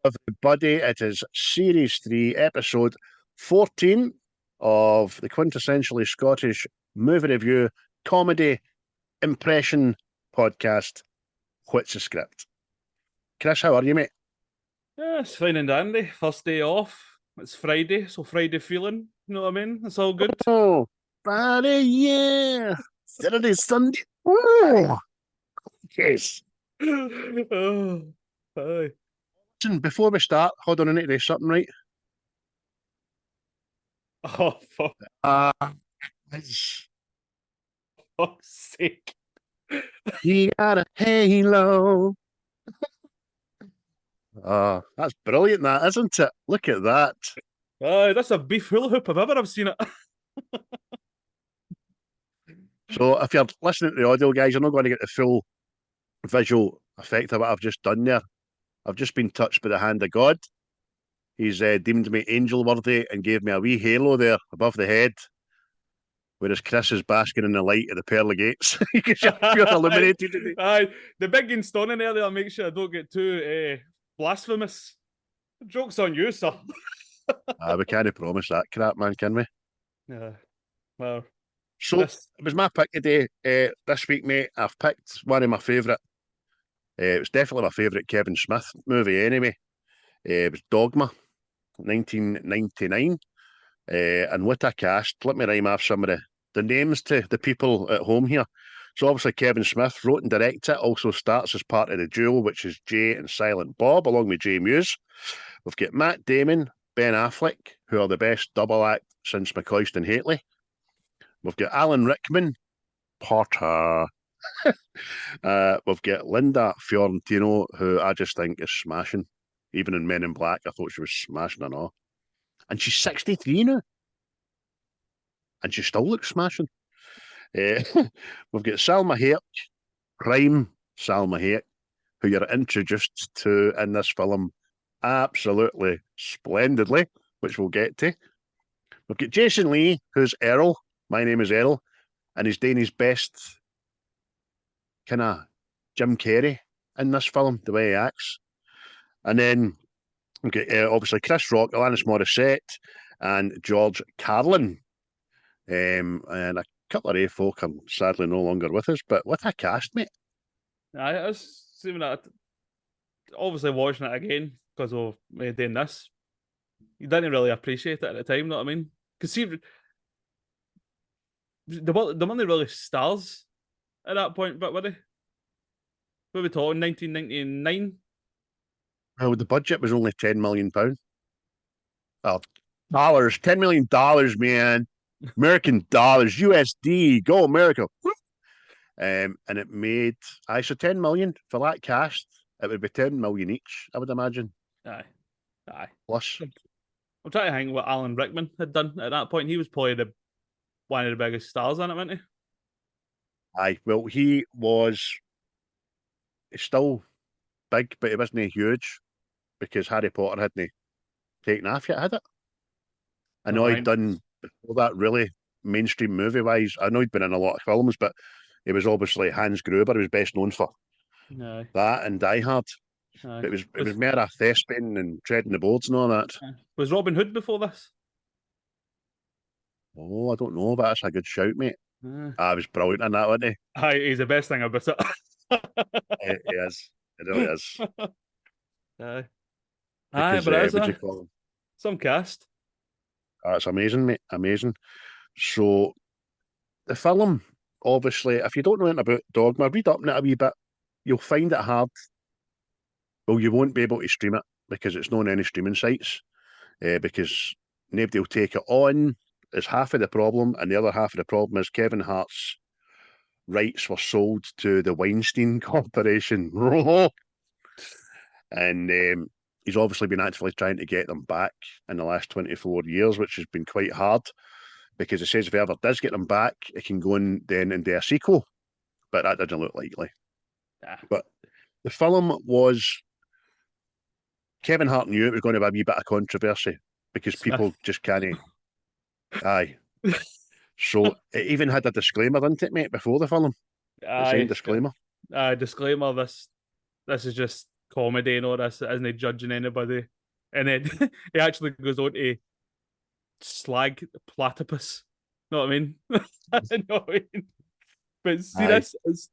everybody. It is Series 3, Episode 14 of the quintessentially Scottish movie review comedy impression podcast, What's the Script? Chris, how are you, mate? Yeah, it's fine and dandy. First day off. It's Friday, so Friday feeling. You know what I mean? It's all good. Oh, Friday, yeah. Saturday, Sunday. Oh, yes. Oh, aye. Listen, before we start, hold on, I need to do something right. Oh, for Uh, fuck's sake. he got a halo. Oh, that's brilliant, that, isn't it? Look at that. Aye, that's a beef hula hoop if ever I've seen it. So if you're listening to the audio, guys, you're not going to get the full visual effect of what I've just done there. I've just been touched by the hand of God. He's deemed me angel worthy and gave me a wee halo there above the head, whereas Chris is basking in the light of the pearly gates because you're illuminated today. Aye, the big and stunning earlier, make sure I don't get too blasphemous. Joke's on you, sir. We can't promise that crap, man, can we? Yeah, well, So it was my pick today. This week, mate, I've picked one of my favourite. It was definitely my favourite Kevin Smith movie anyway. It was Dogma, 1999. And what a cast. Let me rhyme off some of the names to the people at home here. So obviously Kevin Smith wrote and directed it, also starts as part of the duo, which is Jay and Silent Bob, along with Jay Muse. We've got Matt Damon, Ben Affleck, who are the best double act since McCoist and Haitley. We've got Alan Rickman, Porter. We've got Linda Fiorentino, who I just think is smashing. Even in Men in Black, I thought she was smashing and all. And she's 63 now. And she still looks smashing. We've got Salma Hayek, prime Salma Hayek, who you're introduced to in this film absolutely splendidly, which we'll get to. We've got Jason Lee, who's Earl. My name is Earl. And he's doing his best kind of Jim Carrey in this film, the way he acts. And then we've got obviously Chris Rock, Alanis Morissette, and George Carlin. And a couple of folk are sadly no longer with us, but what a cast, mate. I was seeing that. Obviously, watching it again because of doing this, you didn't really appreciate it at the time. You know what I mean? Because see, the money really stars at that point, but were they? What are we talking? 1999. Well, the budget was only £10 million. Oh, dollars, $10 million, man. American dollars, USD, go America. And it made, so 10 million for that cast. It would be 10 million each, I would imagine. Aye. Plus. I'm trying to think what Alan Rickman had done at that point. He was probably one of the biggest stars in it, wasn't he? Aye, well, he's still big, but he wasn't huge because Harry Potter hadn't taken off yet, had it? I know he'd done before that really mainstream movie wise. I know he'd been in a lot of films, but he was obviously Hans Gruber. He was best known for that and Die Hard. But it was more a thespian and treading the boards and all that. Was Robin Hood before this? Oh, I don't know, but that's a good shout, mate. I was brilliant in that, wasn't he? Aye, he's the best thing about it. He is. It really is. Aye. Because, but what do you call him? Some cast. It's amazing, mate. Amazing. So, the film, obviously, if you don't know anything about Dogma, read up on it a wee bit. You'll find it hard. Well, you won't be able to stream it because it's not on any streaming sites. Because nobody will take it on is half of the problem, and the other half of the problem is Kevin Hart's rights were sold to the Weinstein Corporation. And he's obviously been actively trying to get them back in the last 24 years, which has been quite hard because it says if he ever does get them back, it can go in then and do a sequel, but that doesn't look likely. But the film was, Kevin Hart knew it was going to be a wee bit of controversy because people just can't. Aye. So it even had a disclaimer, didn't it, mate, before the film? It's saying disclaimer. Disclaimer, this is just comedy and all this, isn't he judging anybody? And then he actually goes on to slag platypus. Know what I mean? You know what I mean? But see Aye. this is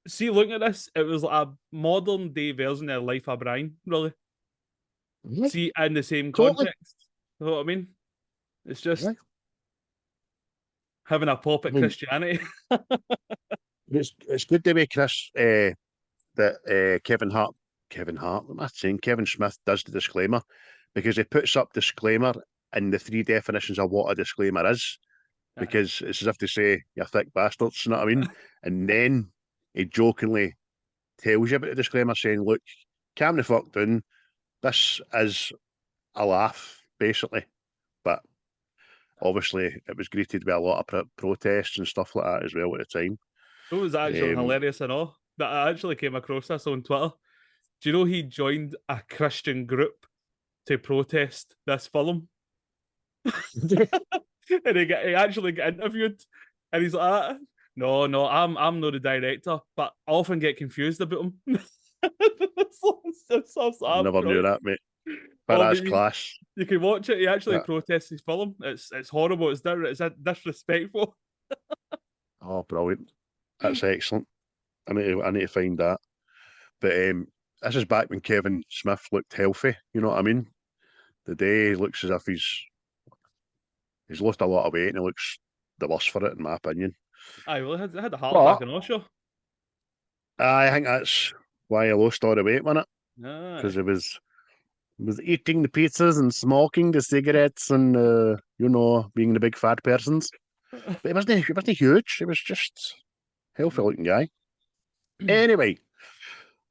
see looking at this, it was like a modern day version of Life of Brian, really. Aye. See in the same Totally. context. You know what I mean? It's just Aye. having a pop I at mean, Christianity. it's good to be Chris that Kevin Hart, what am I saying? Kevin Smith does the disclaimer because he puts up disclaimer in the three definitions of what a disclaimer is. Aye. Because it's as if to say, "You thick bastards," you know what I mean? And then he jokingly tells you about the disclaimer, saying, "Look, calm the fuck down. This is a laugh, basically." But obviously, it was greeted with a lot of protests and stuff like that as well at the time. It was actually Um, hilarious and all that I actually came across this on Twitter. Do you know he joined a Christian group to protest this film? And he actually got interviewed, and he's like, "No, no, I'm not the director, but I often get confused about him." never knew Brilliant. that, mate. But Oh, that's but class. you can watch it. He actually That, protests his film. It's horrible. It's disrespectful. oh, brilliant. That's excellent. I need to find that. But this is back when Kevin Smith looked healthy. You know what I mean? The day he looks as if he's lost a lot of weight and he looks the worse for it, in my opinion. I really had a heart attack But in Osho. I think that's why he lost all the weight, wasn't it? Because Aye. he was eating the pizzas and smoking the cigarettes and being the big fat persons. But he wasn't huge. He was just healthy looking guy. Anyway,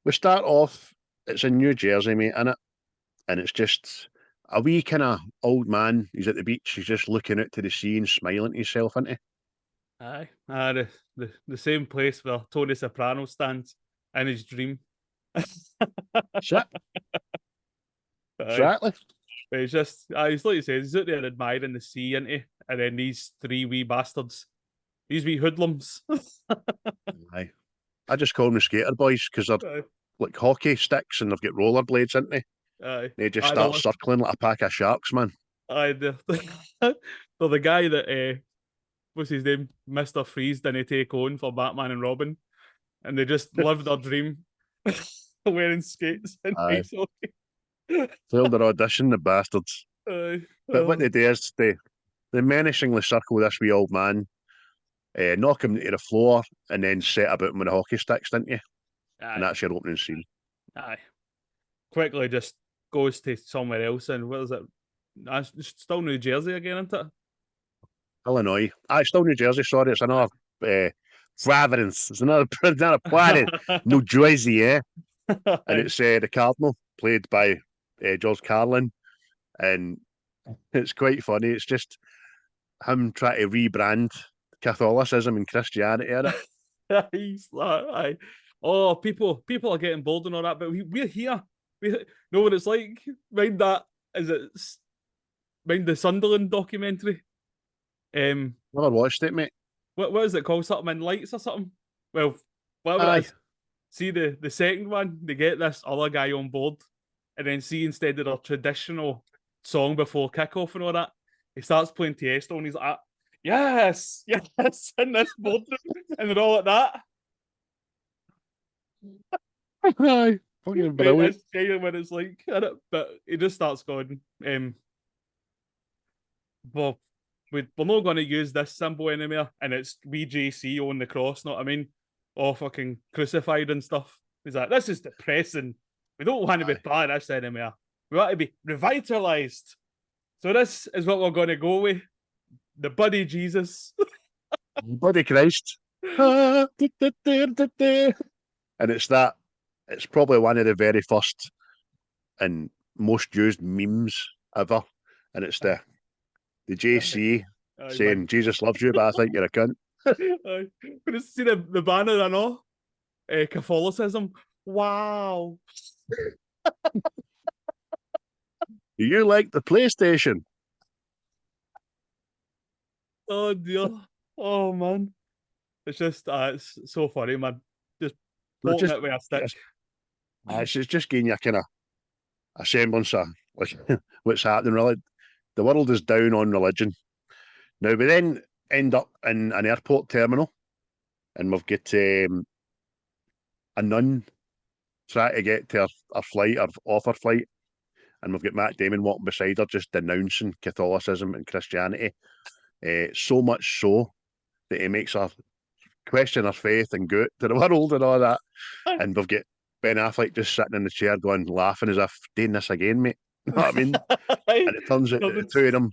we start off. It's in New Jersey, mate, innit? And it's just a wee kind of old man. He's at the beach. He's just looking out to the sea and smiling to himself, isn't he? Aye. The same place where Tony Soprano stands in his dream. Shit, Aye. exactly. But it's just, he's like you say, he's out there admiring the sea, isn't he? And then these three wee bastards, these wee hoodlums. Aye. I just call them the skater boys because they're Aye. like hockey sticks and they've got rollerblades, isn't they? Aye. They just Aye, start circling like a pack of sharks, man. aye, they're the guy that, what's his name? Mr. Freeze didn't take on for Batman and Robin. And they just live their dream wearing skates and Aye. ice hockey. Failed their audition, the bastards. Aye. But what Oh. they do is they menacingly circle this wee old man, knock him to the floor, and then set about him with a hockey sticks, didn't you? And Aye. that's your opening scene. Aye. Quickly just goes to somewhere else, and what is it? It's still New Jersey again, isn't Illinois. It's still New Jersey, sorry. It's another Providence. It's another planet. it? New Jersey, yeah. And Aye. it's the Cardinal, played by George Carlin. And it's quite funny. It's just him trying to rebrand Catholicism and Christianity in it. He's like, aye. Oh, people are getting bold and all that, but we're here. We know what it's like. Mind that is it? Mind the Sunderland documentary. Never watched it, mate. What is it called? Something in lights or something? Well, whatever it Aye. is. See the second one, they get this other guy on board, and then see instead of their traditional song before kickoff and all that, he starts playing Tiesto and he's like, yes, yes, in this boardroom, and they're all like that. Aye. Fucking Mate, brilliant. that's kind of what it's like, but he just starts going, well, we're not going to use this symbol anymore, and it's VJC on the cross, know what I mean? All fucking crucified and stuff. He's like, this is depressing. We don't want to be Aye. part of this anymore. We want to be revitalized. So this is what we're going to go with. The buddy Jesus. Bloody Christ. And it's probably one of the very first and most used memes ever. And it's the JC Aye, saying, man. Jesus loves you, but I think you're a cunt. Aye. When you see the banner and all, Catholicism. Wow. Do you like the PlayStation? Oh dear. Oh man. It's just it's so funny, man. Just They're poking just, it with a stick. It's just giving you a kind of a semblance of like what's happening. Really, the world is down on religion now. We then end up in an airport terminal, and we've got a nun trying to get to our flight, or off our flight, and we've got Matt Damon walking beside her, just denouncing Catholicism and Christianity. So much so that he makes her question her faith and go to the world and all that. And we've got Ben Affleck just sitting in the chair going, laughing as if, doing this again, mate. You know what I mean? And it turns out that the two of them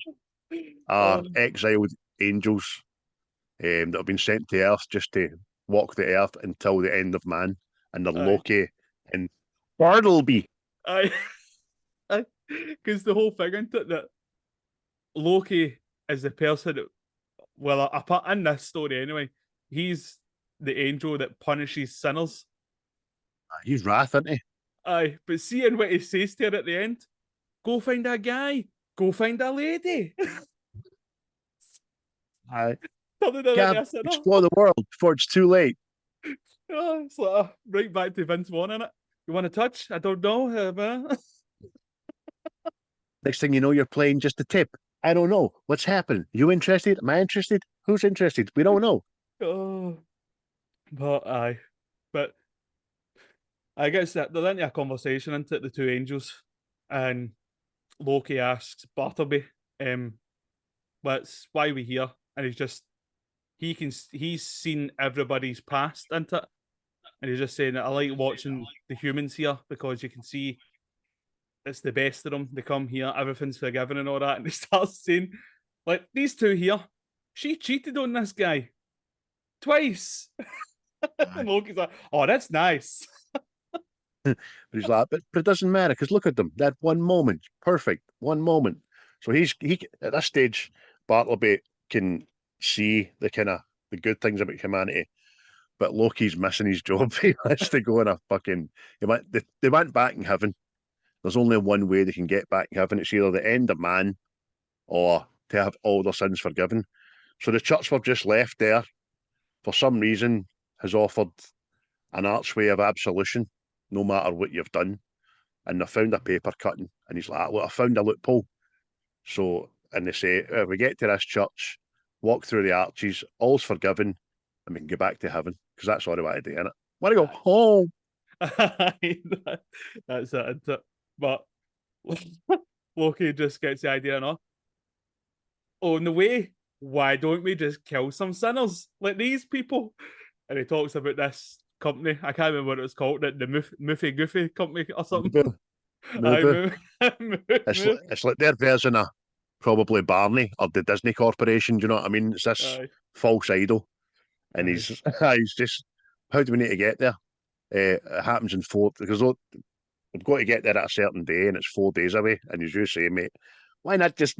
are exiled angels that have been sent to Earth just to walk the Earth until the end of man. And they're Loki and Bartleby. Because the whole thing into it that Loki is the person that, well, apart in this story anyway, he's the angel that punishes sinners. He's wrath, isn't he? Aye, but seeing what he says to her at the end, go find a guy, go find a lady. Aye. Can't explore the world before it's too late. Oh, it's like right back to Vince Vaughn in it. You want to touch? I don't know. Next thing you know, you're playing just a tip. I don't know. What's happening? You interested? Am I interested? Who's interested? We don't know. Oh, but aye. But I guess that they're into a conversation into the two angels, and Loki asks Bartleby, what's why we here? And he's seen everybody's past into it. And he's just saying that I like watching the humans here because you can see it's the best of them. They come here, everything's forgiven and all that. And he starts saying, like, these two here, she cheated on this guy twice. And Loki's like, oh, that's nice. But he's like, but it doesn't matter because look at them. That one moment, perfect, one moment. So he at this stage, Bartleby can see the kind of the good things about humanity, but Loki's missing his job. He has to go in a fucking. They went back in heaven. There's only one way they can get back in heaven. It's either the end of man or to have all their sins forgiven. So the church we've just left there, for some reason, has offered an archway of absolution, no matter what you've done. And they found a paper cutting, and he's like, look, I found a loophole. So, and they say, we get to this church, walk through the arches, all's forgiven, and we can go back to heaven, because that's all I want to do, innit? Want to go home. That's it. But Loki just gets the idea, no? Oh, in the way, why don't we just kill some sinners like these people? And he talks about this company. I can't remember what it was called, the Moofy Goofy company or something. It's like their version of probably Barney or the Disney Corporation. Do you know what I mean? It's this false idol, and he's just. How do we need to get there? It happens in 4 because we've got to get there at a certain day, and it's 4 days away. And as you say, mate, why not just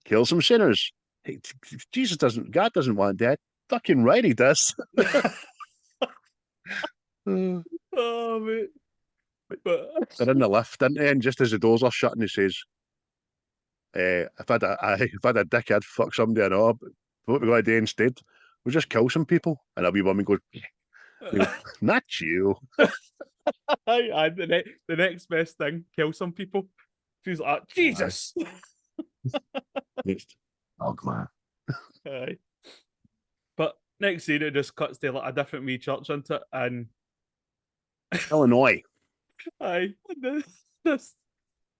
kill some sinners? God doesn't want that. Fucking right, he does. Oh, mate. But they're in the lift, and just as the doors are shutting, he says, if I had a dickhead fuck somebody and all, what we're going to do instead, we'll just kill some people. And a wee woman goes, not you. The next best thing, kill some people. She's like, Jesus. Dogma. Aye. But next scene, it just cuts to like a different wee church into it, and Illinois. aye, this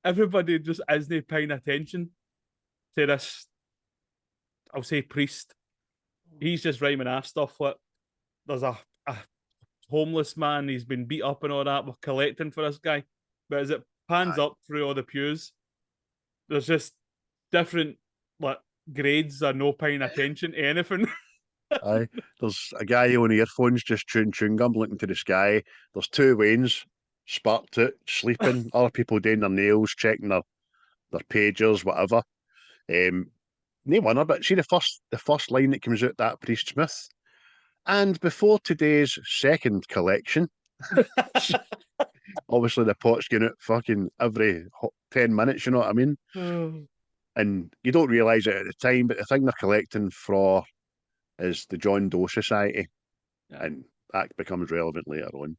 everybody just isn't paying attention to this. I'll say priest. He's just rhyming off stuff like there's a homeless man, he's been beat up and all that. We're collecting for this guy, but as it pans up through all the pews, there's just different like grades are no paying attention to anything. Aye, there's a guy on earphones just chewing gum, looking to the sky. There's 2 Waynes sparked out, sleeping. Other people doing their nails, checking their pagers, whatever. No wonder, but see the first line that comes out that priest Smith. And before today's second collection, obviously the pot's going out fucking every 10 minutes, you know what I mean? And you don't realise it at the time, but the thing they're collecting for is the John Doe Society, and that becomes relevant later on.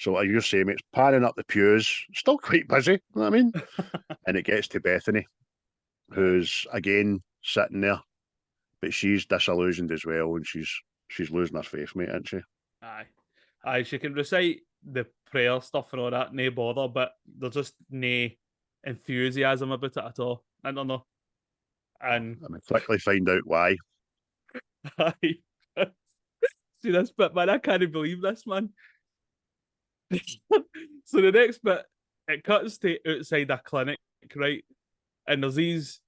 So like you're saying, it's panning up the pews, still quite busy, you know what I mean? And it gets to Bethany, Aye. who's again sitting there, but she's disillusioned as well, and she's losing her faith, mate, isn't she? Aye. Aye, she can recite the prayer stuff and all that, no bother, but there's just no enthusiasm about it at all. I don't know. And I mean, quickly find out why. aye. See this bit, man. I can't believe this, man. So the next bit, it cuts to outside a clinic, right? And there's these,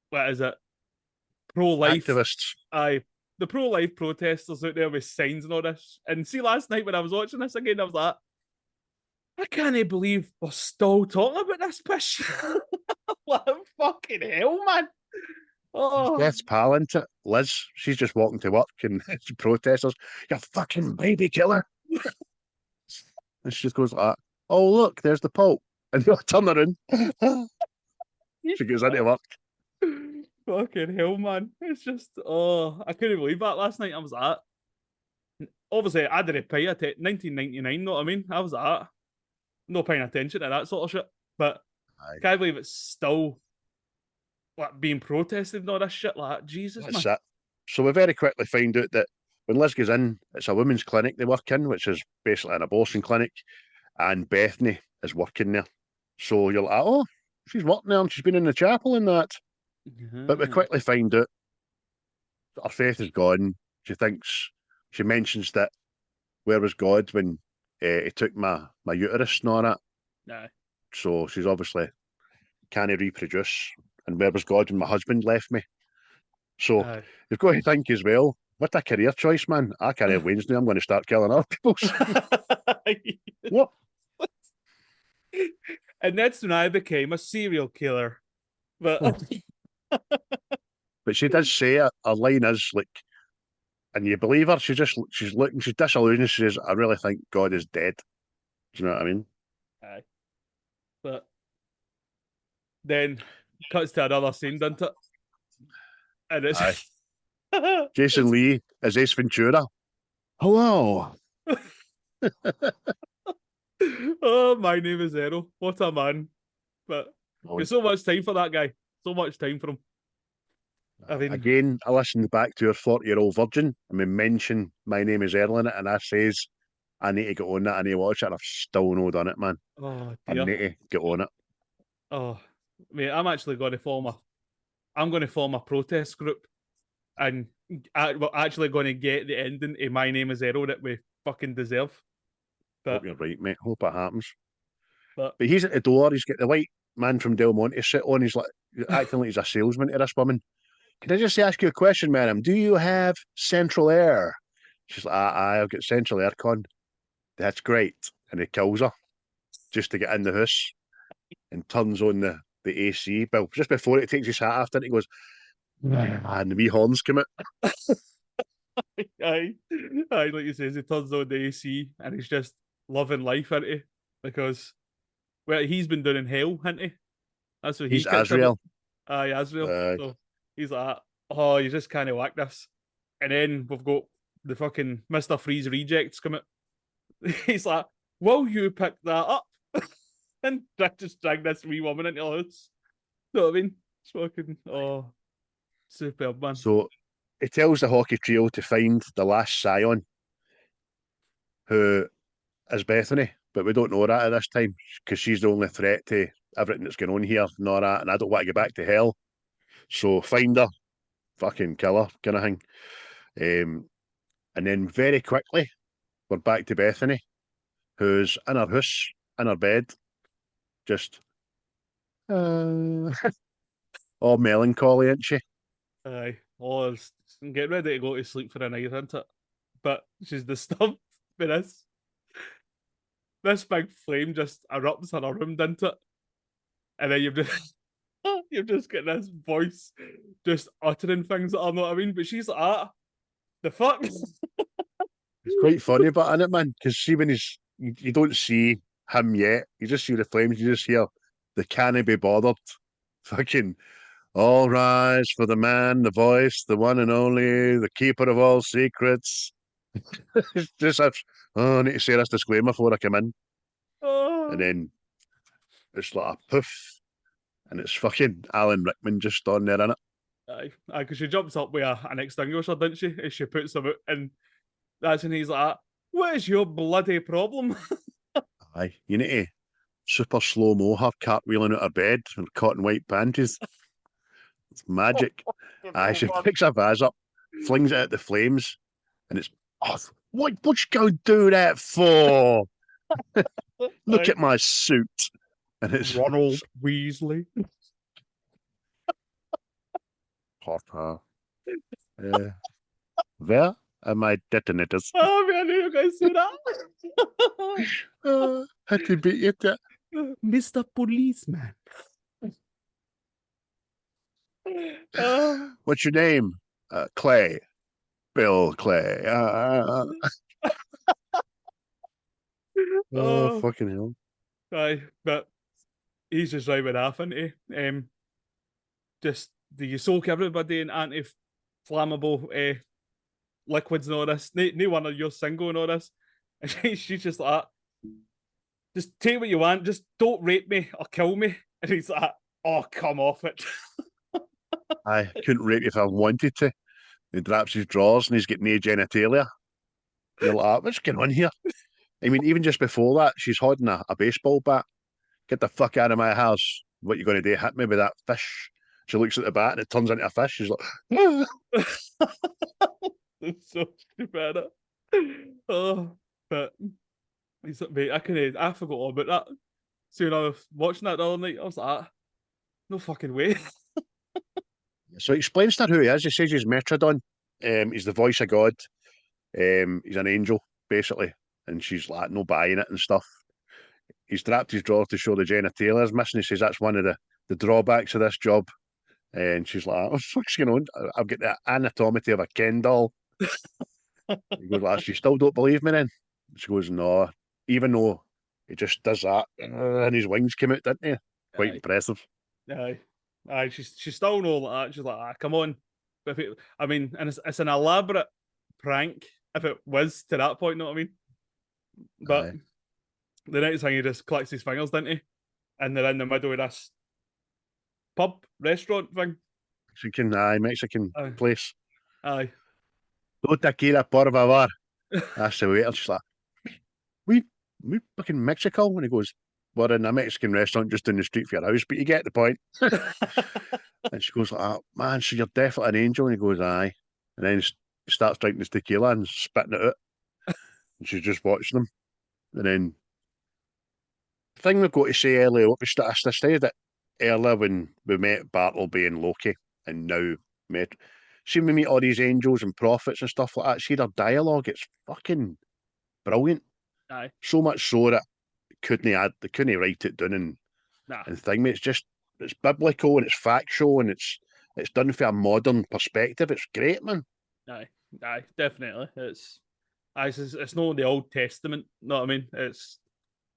what is it? Pro-life. Activists. Aye. The pro-life protesters out there with signs and all this. And see, last night when I was watching this again, I was like, I can't believe we're still talking about this pish. What fucking hell, man. She's Oh, Death's pal, isn't it? Liz, she's just walking to work and it's protesters, you fucking baby killer. And she just goes like, oh, look, there's the Pope. And they'll turn around. She goes into work. fucking hell, man. It's just, oh, I couldn't believe that last night. I was at, obviously, I didn't pay attention. 1999, know what I mean? I was at, no paying attention to that sort of shit. But Aye. can't believe it's still like being protested and all this shit like that. Jesus, That's man. it. So we very quickly find out that when Liz goes in, it's a women's clinic they work in, which is basically an abortion clinic, and Bethany is working there. So you're like, oh, she's working there and she's been in the chapel and that. But we quickly find out that her faith is gone. She mentions that where was God when he took my uterus and all that. Nah. So she's obviously can't reproduce. And where was God when my husband left me? So Aye. you've got to think as well, what a career choice, man. I can't have Wednesday, I'm going to start killing other people. What? And that's when I became a serial killer. But But she does say it, her line is like, and you believe her, she's looking, she's disillusioned. She says, I really think God is dead. Do you know what I mean? aye. But then cuts to another scene, doesn't it? And it's Aye. Jason Lee is Ace Ventura. Hello. oh, my name is Errol. What a man. But there's so much time for that guy. So much time for him. I mean, Again, I listened back to our 40-year-old virgin and we mentioned My Name is Errol in it, and I says, I need to get on that, I need to watch it, and I've still not done it, man. oh I dear. need to get on it. Oh, mate, I'm actually going to I'm going to form a protest group, and we're actually going to get the ending of My Name is Errol that we fucking deserve. But Hope you're right, mate. Hope it happens. but But he's at the door, he's got the white man from Del Monte sit on, he's like acting like he's a salesman to this woman. Can I just ask you a question, madam? Do you have central air? She's like, I've got central aircon. That's great. And he kills her just to get in the house and turns on the AC. But just before it takes his hat off, and he goes, and the wee horns come out. aye, aye, like you says, he turns on the AC and he's just loving life, isn't he? Because well, he's been doing in hell, hasn't he? That's what he He's kicks him. Azrael. Aye, Azrael. So he's like, oh, you just can't whack this. And then we've got the fucking Mr. Freeze rejects come out. He's like, will you pick that up? And just drag this wee woman into the house. You know what I mean? It's fucking, oh, superb, man. So he tells the hockey trio to find the last scion, who is Bethany, but we don't know that at this time because she's the only threat to everything that's going on here and all that, and I don't want to get back to hell. So find her, fucking kill her, kind of thing. And then very quickly, we're back to Bethany, who's in her house, in her bed, just all melancholy, isn't she? Aye. Oh, get ready to go to sleep for the night, isn't it? But she's disturbed by this. This big flame just erupts in her room, doesn't it? And then you've just got this voice just uttering things that are not what I mean. But she's like, the fuck? It's quite funny, but in it, man, because see when you don't see him yet, you just see the flames, you just hear the can't be bothered. Fucking all rise for the man, the voice, the one and only, the keeper of all secrets. It's just, oh, I need to say this disclaimer before I come in. And Oh, then it's like a poof, and it's fucking Alan Rickman just on there in it. aye, because she jumps up with an extinguisher, didn't she? And she puts him out, and that's when he's like, "What is your bloody problem?" Aye, you need to super slow mo her cartwheeling out of bed in cotton white panties. It's magic. Aye, she picks a vase up, flings it at the flames, and it's off. What you go do that for? Look Aye. at my suit. And it's Ronald Weasley. Papa. Where are my detonators? Oh man, I knew you were going to say that. Had to beat you to Mr. Policeman. Oh, What's your name? Clay. Bill Clay. Oh, oh, fucking hell. aye, but he's just driving off, isn't he? Just do you soak everybody in anti-flammable liquids and all this? No one of your single and all this. And she's just like, just take what you want, just don't rape me or kill me. And he's like, oh, come off it. I couldn't rape you if I wanted to. He drops his drawers and he's got no genitalia. You're like, what's going on here? I mean, even just before that, she's holding a baseball bat. Get the fuck out of my house. What you going to do? Hit me with that fish. She looks at the bat and it turns into a fish. She's like, It's so stupid. Oh, but he's like, mate, I forgot all about that. So when I was watching that the other night, I was like, no fucking way. so he explains to her who he is. He says he's Metrodon. He's the voice of God. He's an angel, basically. And she's like, no buying it and stuff. He's dropped his drawer to show the genitalia is missing. He says that's one of the drawbacks of this job. And she's like, what the fuck's going on? I've got the anatomy of a Ken doll. He goes, well, you still don't believe me then? She goes, no. Even though he just does that and his wings came out, didn't he? Quite Aye, impressive. aye, aye. She's still no like that. She's like, come on. But I mean, and it's an elaborate prank if it was to that point. You know what I mean? But Aye. the next thing he just clicks his fingers, didn't he? And they're in the middle of this pub restaurant thing. Mexican Aye, place. aye. No tequila, por favor. That's the waiter. She's like, we fucking Mexico? And he goes, we're in a Mexican restaurant just down the street for your house, but you get the point. And she goes, oh, man, so you're definitely an angel? And he goes, aye. And then he starts drinking his tequila and spitting it out. And she's just watching him. And then the thing we've got to say earlier, I stated it earlier when we met Bartleby and Loki, and now met. See, we meet all these angels and prophets and stuff like that. See their dialogue, it's fucking brilliant. Aye, So much so that they couldn't write it down nah, and thing. It's biblical and it's factual and it's done from a modern perspective. It's great, man. aye, aye. Definitely, it's not the Old Testament. Know what I mean? It's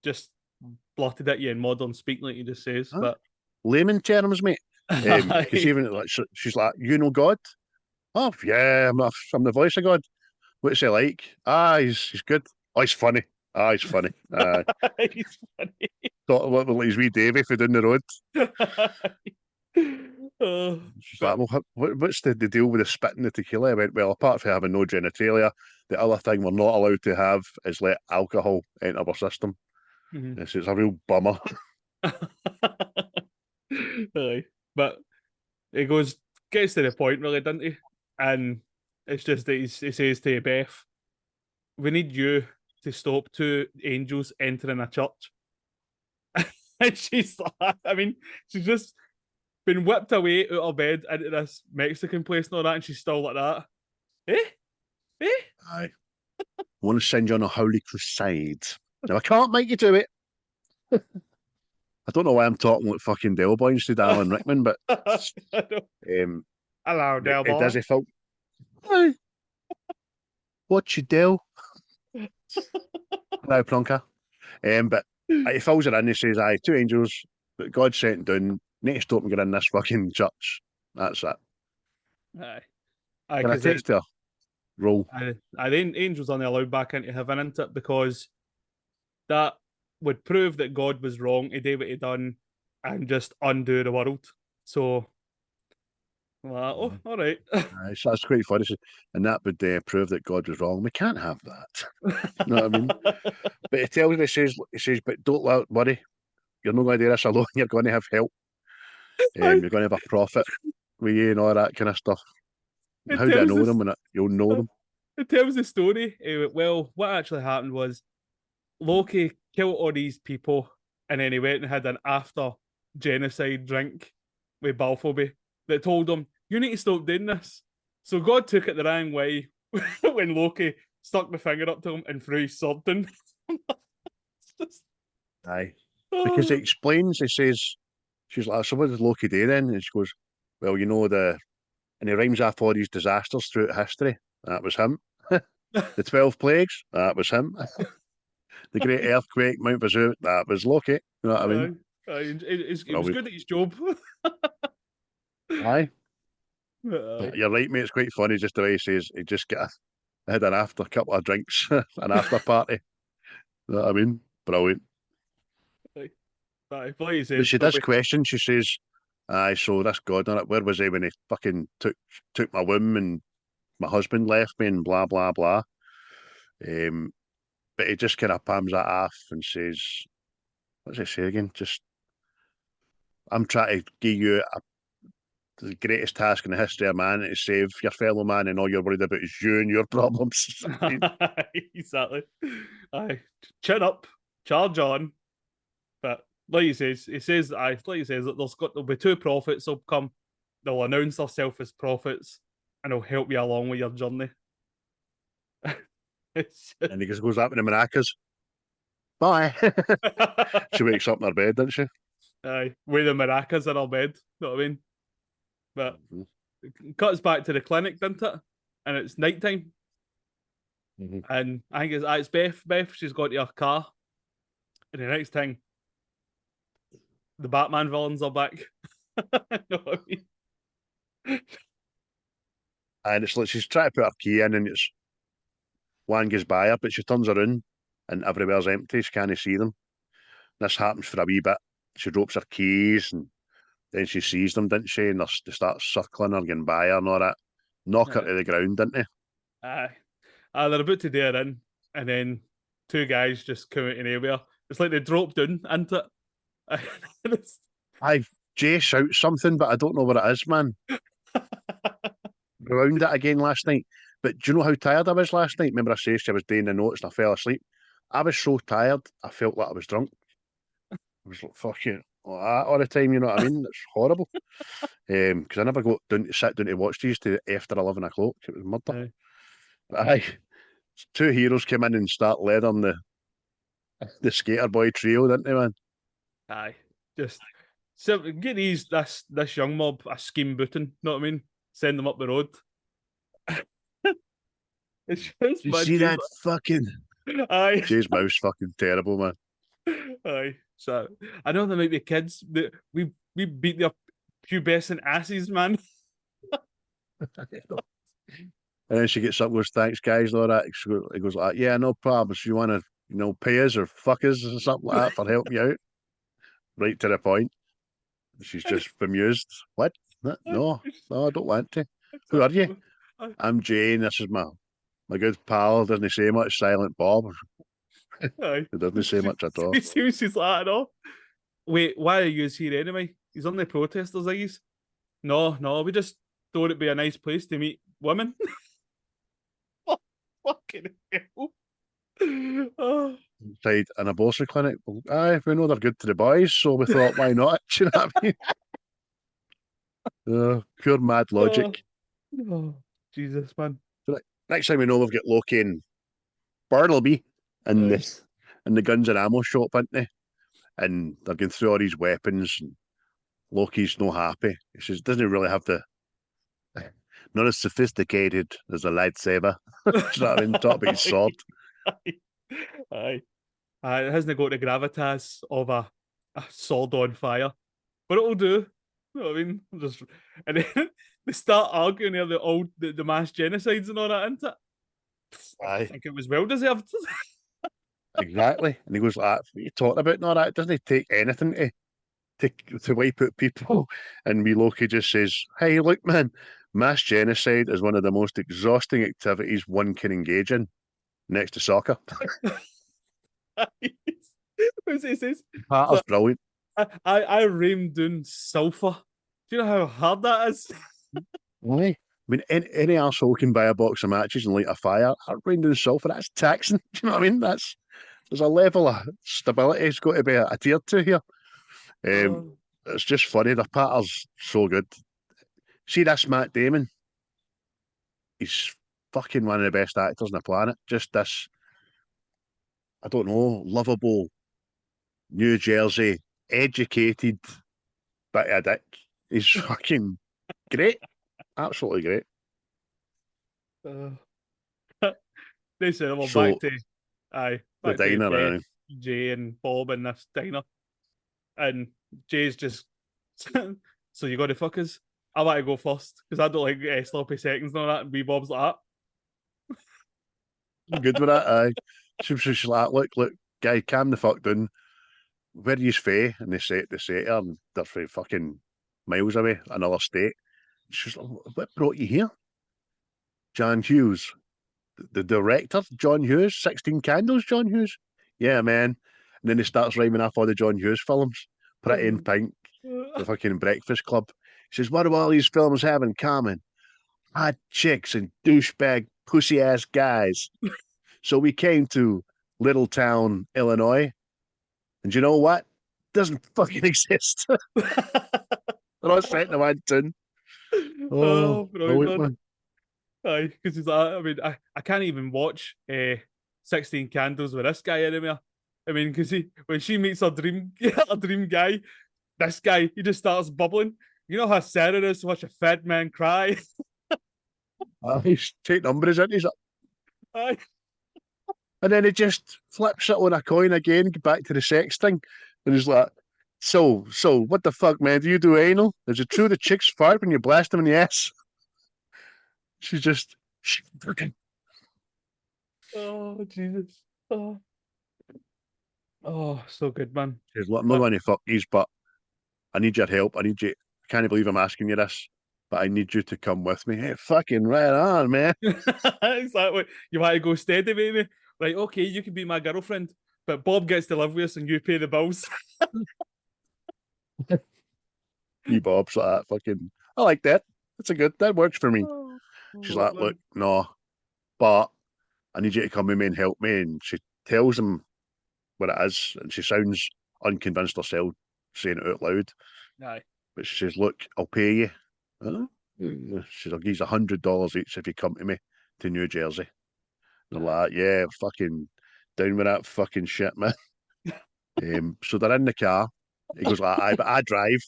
just blotted at you in modern speak, like you just says. Huh? But Layman terms, mate. Because aye, even like she's like, you know God? Oh yeah, I'm the voice of God. What's he like? He's good. Oh, he's funny. He's funny. he's funny. Thought like his wee Davy for down the road. Oh, She's like, but well, what's the deal with the spitting the tequila? I went, well, apart from having no genitalia, the other thing we're not allowed to have is let alcohol enter our system. mhm. Yes, it's a real bummer. Aye. But he gets to the point, really, doesn't he? And it's just that he says to Beth, we need you to stop two angels entering a church. And she's like, I mean, she's just been whipped away out of bed into this Mexican place and all that, and she's still like that. Eh? Eh? I want to send you on a holy crusade. Now, I can't make you do it. I don't know why I'm talking like fucking Del Boy instead of Alan Rickman, but Hello, Del it does. Boy. He felt, hey, what you do? Hello, Plonker. But he fills it in. He says, "Aye, two angels that God sent down. Need to stop and get in this fucking church." That's it. Aye. Aye, Can I because then text her? roll. I think angels only allowed back into heaven, isn't it? Because that would prove that God was wrong to do what he done and just undo the world. So, oh, all right. So that's quite funny. And that would prove that God was wrong. We can't have that. You know what I mean? But he tells me, he says, but don't worry. You're not going to do this alone. You're going to have help. You're going to have a prophet with you and all that kind of stuff. It How do I tells know this. them when you'll know them? It tells the story. Well, what actually happened was Loki killed all these people, and then he went and had an after genocide drink with Balfour that told him, "You need to stop doing this." So God took it the wrong way when Loki stuck the finger up to him and threw his sword in. Just... Aye. Because he explains, he says, she's like, so what did Loki do then? And she goes, well, you know, and he rhymes off all these disasters throughout history. That was him. The 12 plagues, that was him. The great earthquake, Mount Vesuvius, that was Loki. You know what I mean? It was good at his job. Aye. You're right, mate. It's quite funny just the way he says he just had an after couple of drinks, an after party. You know what I mean? Brilliant. But But she does question, she says, aye, so this God on it, where was he when he fucking took my womb and my husband left me and blah, blah, blah. But he just kind of palms that off and says, what does he say again? Just, I'm trying to give you the greatest task in the history of man to save your fellow man, and all you're worried about is you and your problems. Exactly. Aye, chin up, charge on. But like he says, there'll be two prophets will come. They'll announce themselves as prophets, and they'll help you along with your journey. And he just goes up in the maracas. Bye. She wakes up in her bed, doesn't she? Aye, with the maracas in her bed. You know what I mean? But it cuts back to the clinic, doesn't it? And it's nighttime. And I think it's Beth. Beth, she's got to her car. And the next thing, the Batman villains are back. Know what I mean? And it's like she's trying to put her key in, and it's one goes by her, but she turns around and everywhere's empty. She can't see them. This happens for a wee bit. She drops her keys and then she sees them, didn't she? And they start circling her, getting by her and all that. Knock her to the ground, didn't they? Aye. They're about to do her in, and then two guys just come out of nowhere. It's like they dropped down into it. Jay shouts something, but I don't know what it is, man. Ground it again last night. But do you know how tired I was last night? Remember I said I was doing the notes and I fell asleep? I was so tired, I felt like I was drunk. I was like, fuck you. All the time, you know what I mean? It's horrible. Because I never got down to sit down to watch these to after 11 o'clock. It was murder. Aye. Two heroes came in and start leading the skater boy trio, didn't they, man? Aye. Just so get this young mob a scheme booting, know what I mean? Send them up the road. It's you see that fucking aye. Jay's mouth's fucking terrible, man. Aye. So I know there might be kids that we beat their pubescent asses, man. And then she gets up and goes, thanks, guys, and all that. He goes like, yeah, no problem. So you want to, pay us or fuck us or something like that for helping you out? Right to the point. She's just bemused. What? No, I don't want to. Who are you? I'm Jane. This is my good pal. Doesn't say much. Silent Bob. He doesn't say much at all. She's like, no. Wait, why are you here anyway? He's on the protesters, I guess. No, we just thought it'd be a nice place to meet women. Fucking hell. Oh. Inside an abortion clinic. Well, aye, we know they're good to the boys, so we thought, why not? Do you know what I mean? Pure mad logic. Oh, Jesus, man. So next time we know, we've got Loki and Bartleby in the guns and ammo shop, aren't they? And they're going through all these weapons, and Loki's no happy. He says, doesn't really have not as sophisticated as a lightsaber. Do you know what I mean? Talk about his sword. Aye. It hasn't got the gravitas of a sword on fire, but it'll do. You know what I mean? And then they start arguing here the mass genocides and all that, isn't it? I think it was well deserved. Exactly. And he goes like, what are you talking about? No, that doesn't take anything to wipe out people. And me Loki just says, hey, look, man, mass genocide is one of the most exhausting activities one can engage in next to soccer. He says, Patter's brilliant. I rained down sulfur. Do you know how hard that is? Why? I mean, any arsehole can buy a box of matches and light a fire. I rain down sulphur, that's taxing. Do you know what I mean? There's a level of stability it's got to be adhered to here. Oh, It's just funny. The patter's so good. See this Matt Damon? He's fucking one of the best actors on the planet. Just this, I don't know, lovable, New Jersey, educated bit of dick. He's fucking great. Absolutely great. uh, they said, well, So the back to diner, Beth, Jay, and Bob in this diner, and Jay's just, so you got to fuck us. I want to go first because I don't like sloppy seconds and all that. And wee Bob's like, good with that. She's like, look, guy, calm the fuck down. Where are you fae? And they say to her, and they're from fucking miles away, another state. She's like, what brought you here? John Hughes, the director, John Hughes, 16 Candles, John Hughes. Yeah, man. And then he starts rhyming off all the John Hughes films. Pretty in Pink, the fucking Breakfast Club. He says, what do all these films have in common? Hot chicks and douchebag pussy ass guys. So we came to Little Town, Illinois. And you know what? Doesn't fucking exist. They're all set in one tune. Oh, brilliant, brilliant, man. man. Aye, because he's like, I mean, I can't even watch 16 Candles with this guy anymore. I mean, because when she meets her dream a dream guy, this guy he just starts bubbling. You know how sad it is to watch a fat man cry. He's taking umbrage, isn't he? Aye. And then he just flips it on a coin again, back to the sex thing. And he's like, so, what the fuck, man? Do you do anal? Is it true the chicks fart when you blast them in the ass? She's just, Oh Jesus. Oh. Oh, so good, man. she's like, I'm not going to fuck these, but I need your help. I can't believe I'm asking you this, but I need you to come with me. Hey, fucking right on, man. Exactly. You want to go steady, baby? Right, okay, you can be my girlfriend, but Bob gets to live with us and you pay the bills. Me Bob's like that. Fucking, I like that. That works for me. Oh, She's what, like, man? look, no, but I need you to come with me and help me. And she tells him what it is, and she sounds unconvinced herself saying it out loud. Aye. But she says, look, I'll pay you. Huh? She's like, he's $100 each if you come to me to New Jersey. They're like, yeah, fucking down with that fucking shit, man. So they're in the car. He goes like, but I drive.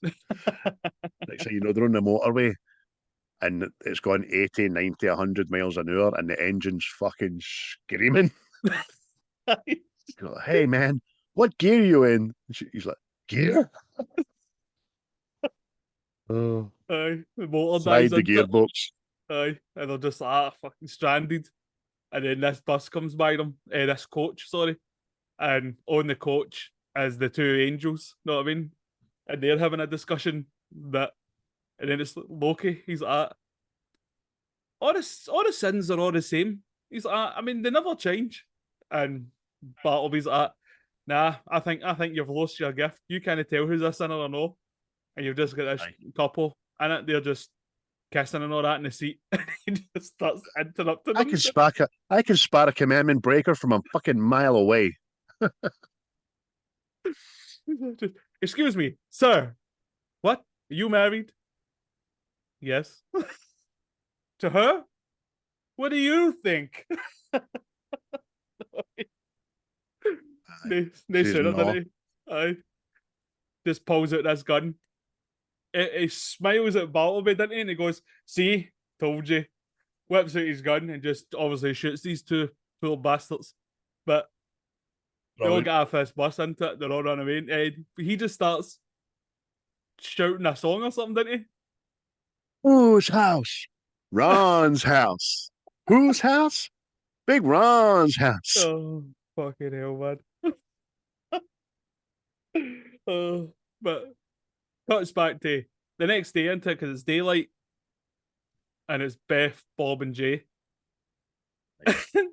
Next thing you know, they're on the motorway and it's going 80, 90, 100 miles an hour and the engine's fucking screaming. He's like, hey, man, what gear are you in? He's like, gear? Oh, Aye. The motor dies slide the into it. gearbox. Aye. And they're just fucking stranded. And then this bus comes by them, this coach, sorry. And on the coach is the two angels, know what I mean? And they're having a discussion that, and then it's Loki, he's like, all the sins are all the same. He's like, I mean, they never change. And Bartleby's like, nah, I think you've lost your gift. You can't tell who's a sinner or no. And you've just got this Aye. couple in it, they're just kissing and all that in the seat. And he just starts interrupting I them. can spot a commandment breaker from a fucking mile away. Excuse me, sir. What? Are you married? Yes. To her? What do you think? they Says said it, no. didn't they? Aye. Just pulls out this gun. He smiles at Bartleby, didn't he? And he goes, see, told you. Whips out his gun and just obviously shoots these two little bastards. But they all Brilliant. get a fist bust into it. They're all run away. And he just starts shouting a song or something, didn't he? Whose house? Ron's house. Whose house? Big Ron's house. Oh, fucking hell, man. But cuts back to the next day into it because it's daylight and it's Beth, Bob, and Jay.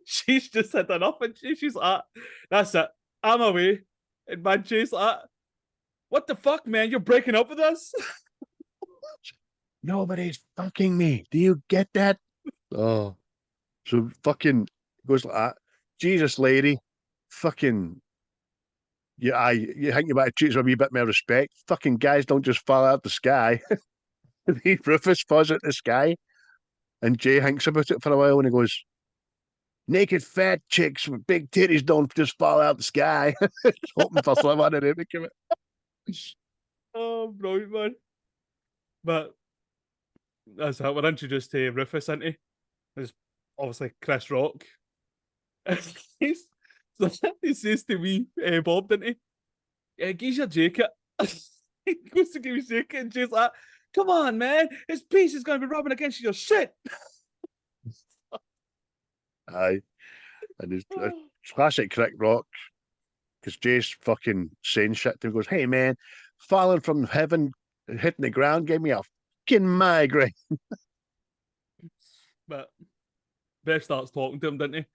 She's just had enough and she's like, that's it. I'm away. And man, Jay's like, what the fuck, man? You're breaking up with us? Nobody's fucking me. Do you get that? Oh, so fucking goes like that. Jesus, lady, fucking. Yeah, you think you might treat us with a wee bit more respect. Fucking guys don't just fall out of the sky. The Rufus falls out the sky, and Jay thinks about it for a while, and he goes, "Naked fat chicks with big titties don't just fall out the sky." Hoping for some other name to come it. Oh, brilliant, man. But that's how we're introduced to Rufus, isn't he? There's obviously Chris Rock. So he says to me, Bob, didn't he? Yeah, give your jacket. He goes to give his jacket, and Jay's like, come on, man. His piece is going to be rubbing against your shit. Aye, and it's classic Crick Rock because Jay's fucking saying shit to him. Goes, "Hey man, falling from heaven, hitting the ground gave me a fucking migraine." But Beth starts talking to him, didn't he?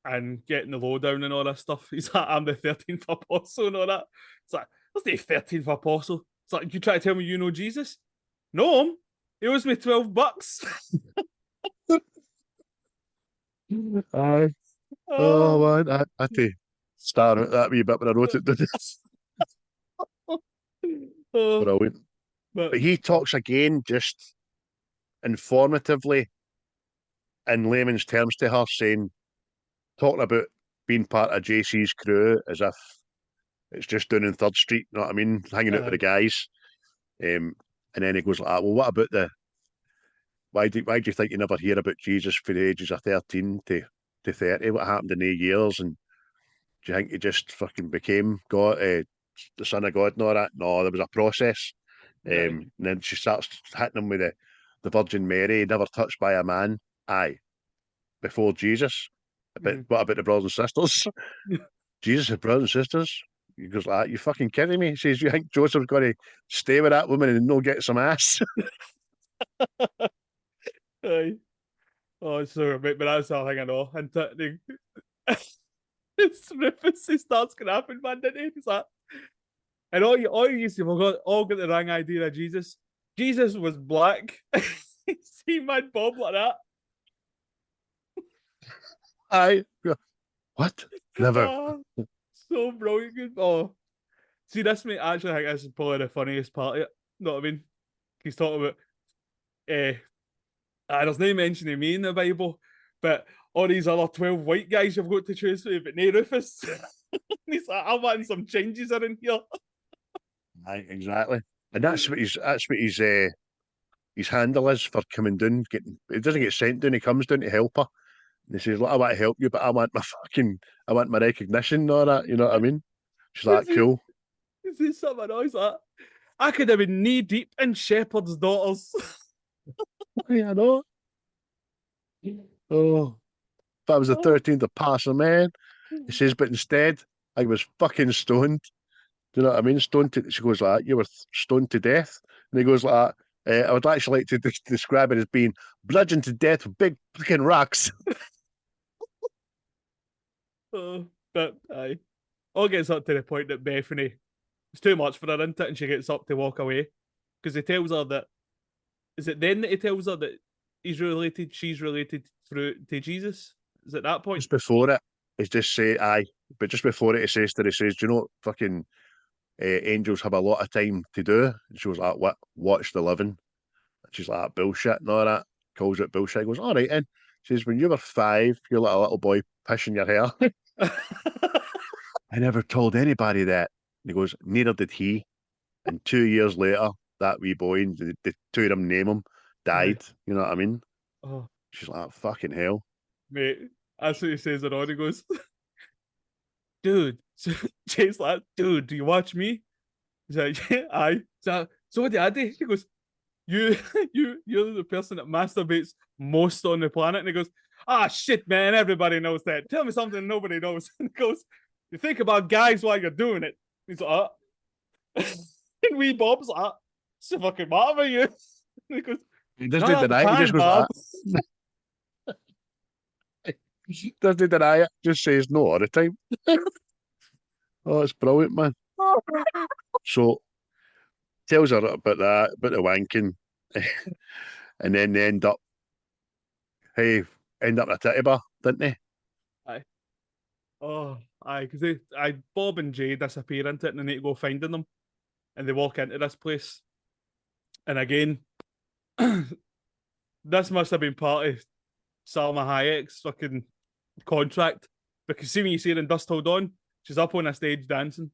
And getting the lowdown and all that stuff. He's like, I'm the 13th apostle and all that. It's like, what's the 13th apostle? It's like, you try to tell me you know Jesus? No, him. He owes me $12. Aye. Oh man, I had to start out that wee bit when I wrote it down. Brilliant. But he talks again just informatively in layman's terms to her, saying, talking about being part of JC's crew as if it's just down in Third Street, you know what I mean? Hanging out with the guys. And then he goes like, well, what about why do you think you never hear about Jesus for the ages of 13 to 30? What happened in 8 years? And do you think he just fucking became God, the Son of God and all that? No, there was a process. And then she starts hitting him with the Virgin Mary, never touched by a man. Aye, before Jesus. But what about the brothers and sisters? Jesus had brothers and sisters. He goes like, you fucking kidding me? He says, you think Joseph's going to stay with that woman and no get some ass? Aye. Oh, so but that's all thing I know. And it's Rufus, he starts grabbing, man, didn't he? He's like, and all you used to all got the wrong idea of Jesus. Jesus was black. See, man, Bob like that. Aye. What? Never. So brilliant. Oh, see, this mate, actually, I think this is probably the funniest part of it. You know what I mean? He's talking about, there's no mention of me in the Bible, but all these other 12 white guys you've got to choose from, but no Rufus. He's like, I'm wanting some changes are in here. Aye, exactly. And that's what his handle is for coming down. He doesn't get sent down, he comes down to help her. And he says, look, I want to help you, but I want my recognition and all that, you know what I mean? She's like, cool. Is this something else? Like, I could have been knee deep in Shepherd's Daughters. Yeah, I know. Oh, if I was the 13th apostle, man. He says, but instead, I was fucking stoned. Do you know what I mean? She goes like that, you were stoned to death. And he goes like that, I would actually like to describe it as being bludgeoned to death with big fucking rocks. But aye. All gets up to the point that Bethany, it's too much for her, isn't it? And she gets up to walk away. Because he tells her that, is it then that he tells her that she's related through to Jesus? Is it that point? Just before it, he's just say aye. But just before it, he says, do you know, fucking angels have a lot of time to do? And she was like, what? Watch the living. And she's like, bullshit and all that. Calls it bullshit. He goes, all right, then. She says, when you were 5, you let a little boy pissing your hair. I never told anybody that. And he goes, neither did he. And 2 years later, that wee boy, and the two of them name him, died. You know what I mean? Oh. She's like, fucking hell. Mate, that's what he says it on. He goes, dude. So Jay's like, dude, do you watch me? He's like, yeah, aye. So what did I do? He goes, you're the person that masturbates most on the planet. And he goes, ah, shit, man, everybody knows that. Tell me something nobody knows. And he goes, you think about guys while you're doing it. He's like, and wee Bob's like, what's the fucking matter with you? And he goes, He doesn't not the deny it. He pan, just goes Bob. like that. He doesn't deny it. Just says no all the time. Oh, it's brilliant, man. So tells her about that, about the wanking, and then they end up in a titty bar, didn't they? Aye. Oh, aye, because Bob and Jay disappear into it and they need to go finding them. And they walk into this place. And again, this must have been part of Salma Hayek's fucking contract. Because see when you see her in Dust Till Dawn, she's up on a stage dancing.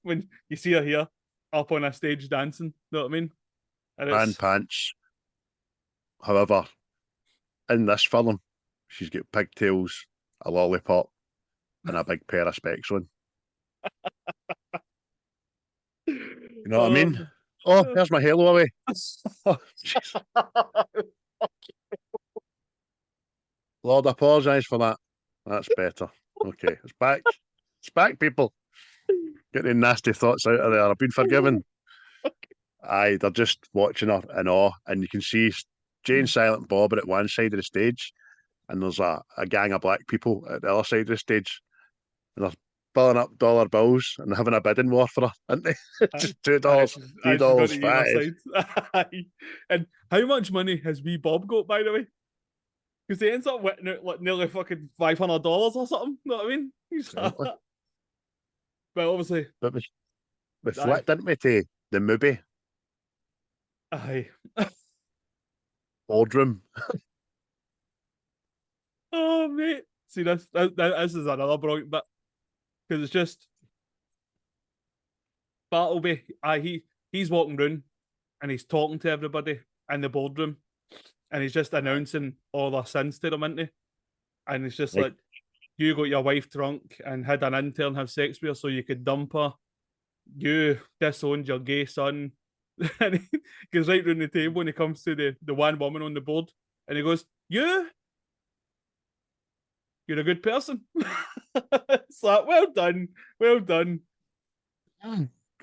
When you see her here, up on a stage dancing, you know what I mean? And pants. However, in this film, she's got pigtails, a lollipop, and a big pair of specs on. You know what I mean? Oh, there's my halo away. Oh, Lord, I apologise for that. That's better. Okay, it's back. It's back, people. Get the nasty thoughts out of there. I've been forgiven. Aye, they're just watching her in awe, and you can see Jane, Silent Bob are at one side of the stage, and there's a gang of black people at the other side of the stage, and they're billing up dollar bills and having a bidding war for her, aren't they? Just $2, $3, $5. And how much money has wee Bob got, by the way? Because he ends up winning out like nearly fucking $500 or something. You know what I mean? But obviously, but we flipped, didn't we, to the movie? Aye. Boardroom. Oh, mate. See, this is another brilliant bit. Because it's just Bartleby. He's walking round and he's talking to everybody in the boardroom. And he's just announcing all their sins to them, isn't he? And it's just like, you got your wife drunk and had an intern have sex with her so you could dump her. You disowned your gay son. And he goes right round the table and he comes to the one woman on the board and he goes, you're a good person. It's like, well done. Good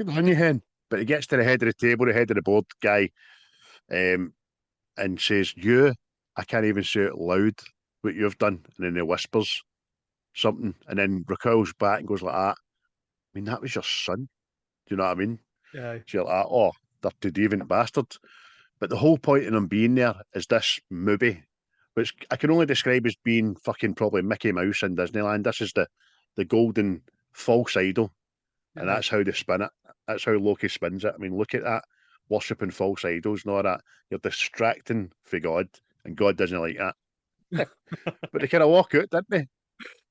on you, hen. But he gets to the head of the table, the head of the board guy, and says, I can't even say it loud what you've done. And then he whispers something and then recoils back and goes like that. I mean, that was your son. Do you know what I mean? Yeah. So you're like, oh, dirty deviant bastard. But the whole point of him being there is this movie, which I can only describe as being fucking probably Mickey Mouse in Disneyland. This is the golden false idol. And that's how they spin it. That's how Loki spins it. I mean, look at that. Worshipping false idols and all that. You're distracting for God, and God doesn't like that. But they kind of walk out, didn't they?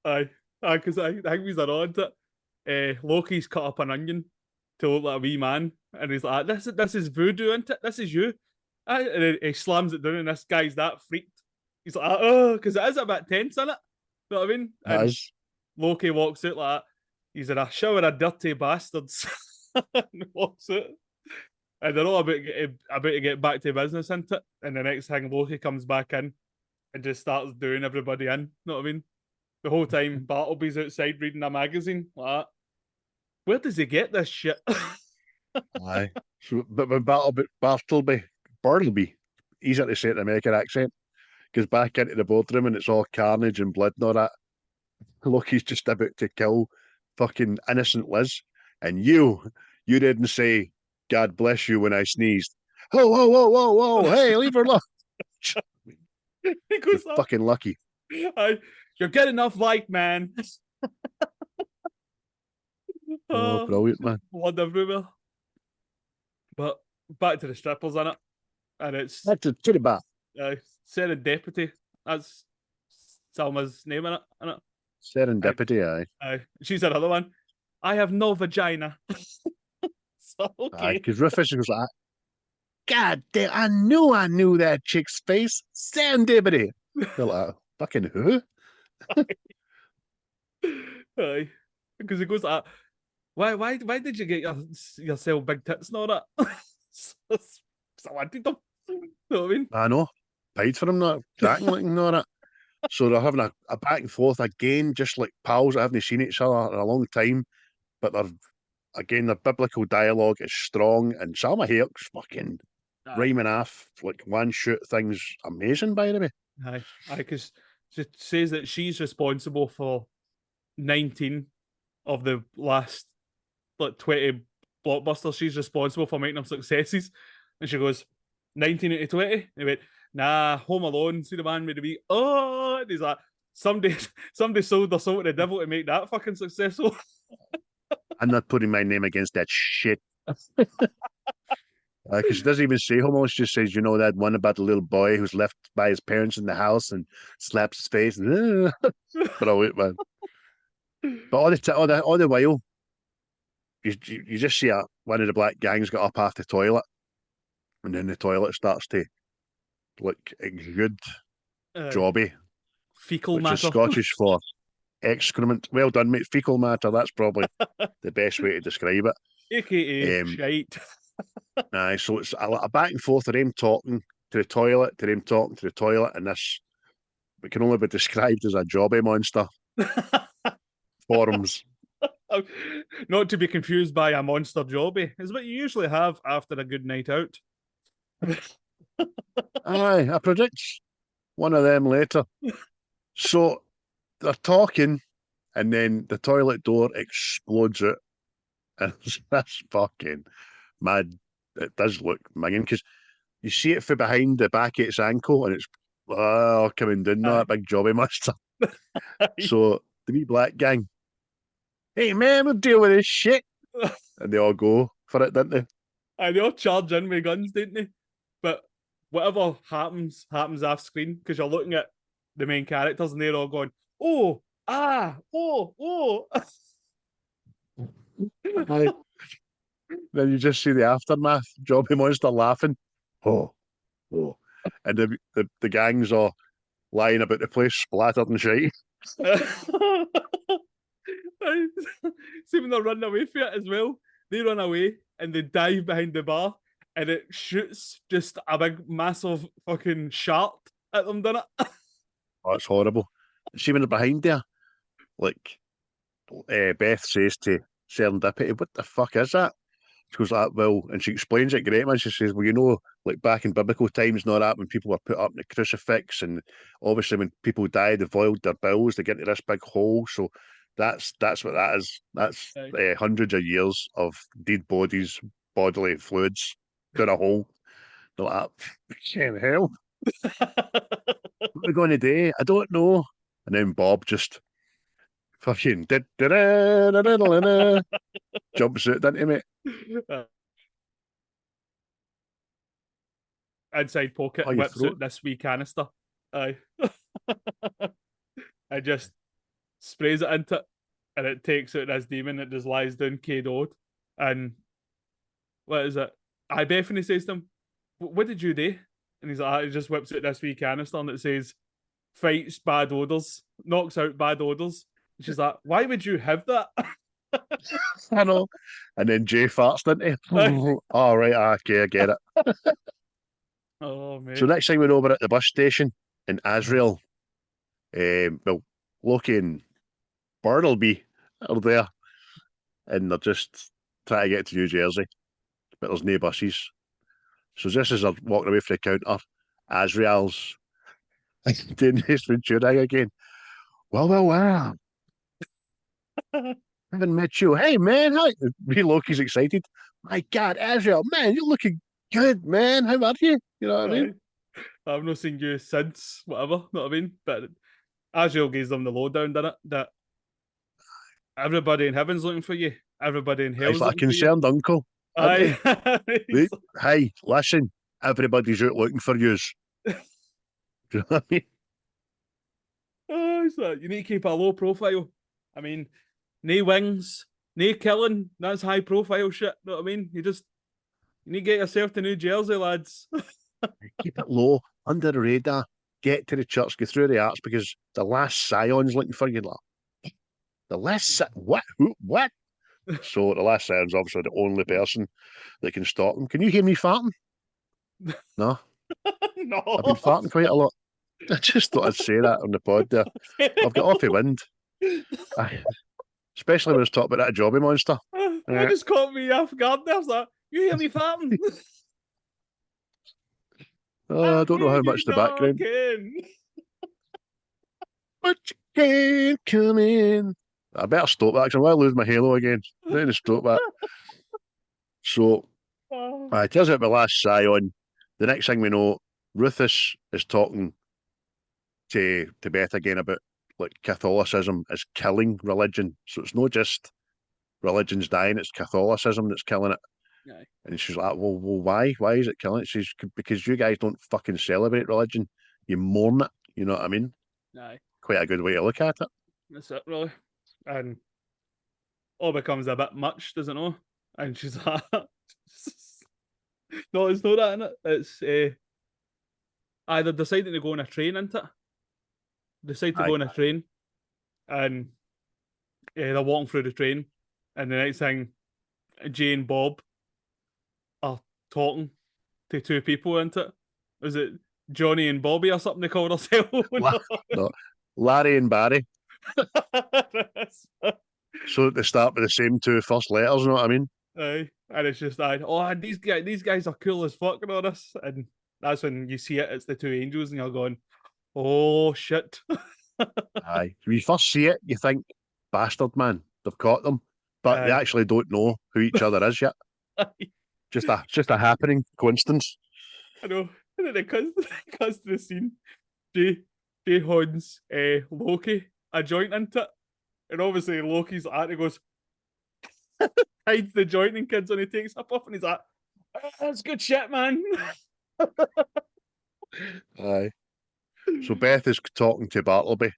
Aye, because I think he's around it. Loki's cut up an onion to look like a wee man, and he's like, "This is voodoo, isn't it? This is you." And he slams it down, and this guy's that freaked. He's like, "Oh," because it is a bit tense, isn't it? You know what I mean? And Loki walks out like that. He's in a shower of dirty bastards, and walks out. And they're all about to get back to business, isn't it? And the next thing, Loki comes back in and just starts doing everybody in. You know what I mean? The whole time, Bartleby's outside reading a magazine. Like that. Where does he get this shit? Aye. So, but when Bartleby, easier to say it in an American accent, goes back into the boardroom and it's all carnage and blood and all that. Loki's just about to kill fucking innocent Liz. And you didn't say, God bless you when I sneezed. Oh, whoa, whoa, whoa, whoa. Hey, leave her alone. He goes, You're fucking lucky. You're good enough, like, man. Oh, brilliant, man. Blood everywhere. But back to the strippers in it. And it's That's pretty bad. Serendipity. That's Salma's name in it. Serendipity, aye. She's another one. I have no vagina. So, okay. Because Rufus goes like, God damn, I knew that chick's face. Serendipity. They're like, fucking who? Aye. Because he goes like, why did you get yourself big tits and all that? So I wanted them. You know what I mean? I know. paid for them, not cracking like and all that. So they're having a back and forth again, just like pals that haven't seen each other in a long time. But their biblical dialogue is strong, and Salma Hayek's fucking Aye, rhyming off like one shoot things amazing, by the way. aye, because she says that she's responsible for 19 of the last like 20 blockbusters. She's responsible for making them successes. And she goes, 19 out of 20? And he went, nah, Home Alone, see the man with the wee, oh, and he's like, somebody sold their soul to the devil to make that fucking successful. I'm not putting my name against that shit. Because she doesn't even say homo, she just says, you know, that one about the little boy who's left by his parents in the house and slaps his face. And, brilliant, man. But all the while, you just see one of the black gangs got up off the toilet, and then the toilet starts to look exude jobby, Fecal which is matter. Scottish for excrement. Well done, mate. Fecal matter. That's probably the best way to describe it. AKA shite. So it's a back and forth of them talking to the toilet, to them talking to the toilet, and this it can only be described as a jobby monster. Forums. Not to be confused by a monster jobby, is what you usually have after a good night out. Aye, I predict one of them later. So they're talking, and then the toilet door explodes out, and that's fucking mad. It does look minging because you see it from behind the back of its ankle, and it's coming down that big jobby monster. So the wee black gang, hey man, we'll deal with this shit, and they all go for it, don't they? And they all charge in with guns, didn't they? But whatever happens off screen because you're looking at the main characters and they're all going, oh, oh. Aye. Then you just see the aftermath, Jobby Monster laughing. Oh. And the gangs are lying about the place, splattered and shite. See when they're running away from it as well. They run away and they dive behind the bar and it shoots just a big massive fucking shark at them, doesn't it? Oh, it's horrible. See when they're behind there, like Beth says to Serendipity, what the fuck is that? She goes, well, and she explains it great, man. She says, well, you know, like back in biblical times and all that, when people were put up in the crucifix, and obviously when people died, they voiled their bills, they get into this big hole. So that's what that is. That's hundreds of years of dead bodies, bodily fluids down a hole. They're like, fucking hell. What are we going to do? I don't know. And then Bob just fucking jumps out, doesn't he, mate? Inside pocket whips out this wee canister. Aye. I just sprays it into it and it takes out this demon that just lies down KO'd. And what is it? I Bethany says to him, what did you do? And he's like, he just whips out this wee canister and it says, fights bad odors, knocks out bad odors. And she's like, why would you have that? I know. And then Jay farts, didn't he? Oh, right, okay, I get it. Oh, man. So next time we're over at the bus station in Azrael, well, Loki and Bartleby are there, and they're just trying to get to New Jersey, but there's no buses. So just as they're walking away from the counter, Azrael's doing his Ventura again. Well. Haven't met you. Hey, man, hi. Loki's excited. My God, Azrael, man, you're looking good, man. How are you? You know what I mean? I've not seen you since whatever, know what I mean? But Azrael gives them the lowdown, didn't it? That everybody in heaven's looking for you. Everybody in hell's He's like a concerned uncle. Aye. Hey, listen, everybody's out looking for yous. Do you know what I mean? Oh, so you need to keep a low profile. I mean, no wings, no killing. That's high profile shit. Know what I mean? You need to get yourself to New Jersey, lads. Keep it low, under the radar. Get to the church, go through the arts because the last scion's looking for you. Like, the last what? Who? What? So the last scion's obviously the only person that can stop him. Can you hear me farting? No. No. I've been farting quite a lot. I just thought I'd say that on the pod there. I've got off the wind. Aye. Especially when I was talking about that jobby monster. I just caught me off guard there. I was like, you hear me farting? Oh, I don't know how much the background. But you can't come in. I better stop that because I'm going to lose my halo again. I need to stop that. So, it tells out my last Scion. The next thing we know, Rufus is talking to Beth again about like Catholicism is killing religion. So it's not just religion's dying, it's Catholicism that's killing it. Aye. And she's like, well, why? Why is it killing it? She's because you guys don't fucking celebrate religion. You mourn it. You know what I mean? Aye. Quite a good way to look at it. That's it, really. And all becomes a bit much, doesn't it? And she's like, no, it's not that, in it. It's either deciding to go on a train into it. Decide to Aye. go on a train, and they're walking through the train, and the next thing, Jay and Bob are talking to two people into it. Is it Johnny and Bobby or something they call themselves? No, Larry and Barry. So they start with the same two first letters, you know what I mean? Aye. And it's just these guys are cool as fuck and all this. And that's when you see it, it's the two angels, and you're going, oh shit. Aye. When you first see it, you think, bastard man, they've caught them. But they Aye. actually don't know who each other is yet. Just a happening coincidence. I know. And then it comes to the scene. Jay Hod's Loki a joint into it. And obviously Loki's at it, goes, hides the jointing kids, and he takes up off and he's like, that's good shit, man. Aye. So Beth is talking to Bartleby,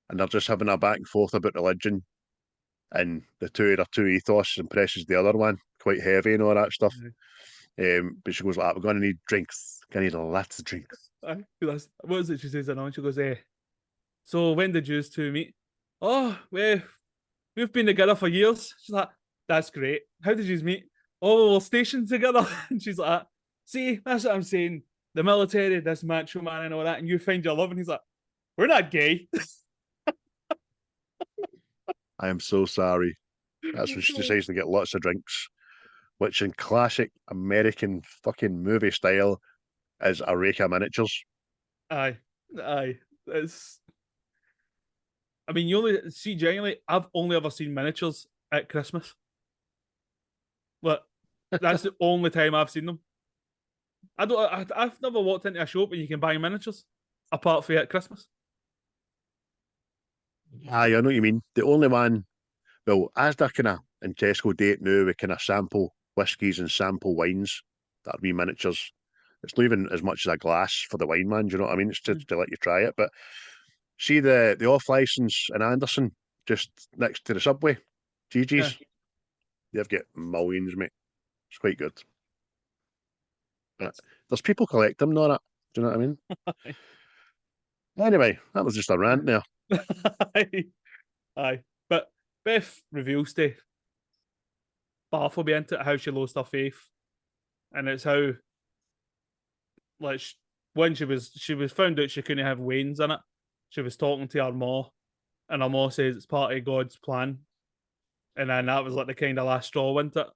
and they're just having a back and forth about religion. And the their two ethos impresses the other one, quite heavy and all that stuff. But she goes like, we're going to need drinks. Going to need lots of drinks. What is it she says? And she goes, so when did you two meet? Oh, we've been together for years. She's like, that's great. How did you meet? Oh, we're stationed together. And she's like, see, that's what I'm saying. The military, this macho man and all that, and you find your love. And he's like, we're not gay. I am so sorry. That's when she decides to get lots of drinks, which in classic American fucking movie style is a rake of miniatures. Aye. It's. I mean, you only see genuinely. I've only ever seen miniatures at Christmas. But that's the only time I've seen them. I've never walked into a shop where you can buy miniatures apart from at Christmas. Aye, I know what you mean. The only one, well, as they're kind of in Tesco date now, we kind of sample whiskies and sample wines that are wee miniatures. It's not even as much as a glass for the wine man, do you know what I mean? It's just to let you try it. But see the off license in Anderson, just next to the subway, Gigi's. Yeah. They've got millions, mate. It's quite good. But there's people collect them, not it. Do you know what I mean? Anyway, that was just a rant there. Aye. But Beth reveals to Bartleby into how she lost her faith. And it's how, like, when she was found out she couldn't have Wayne's in it, she was talking to her ma, and her ma says it's part of God's plan. And then that was like the kind of last straw, wasn't it?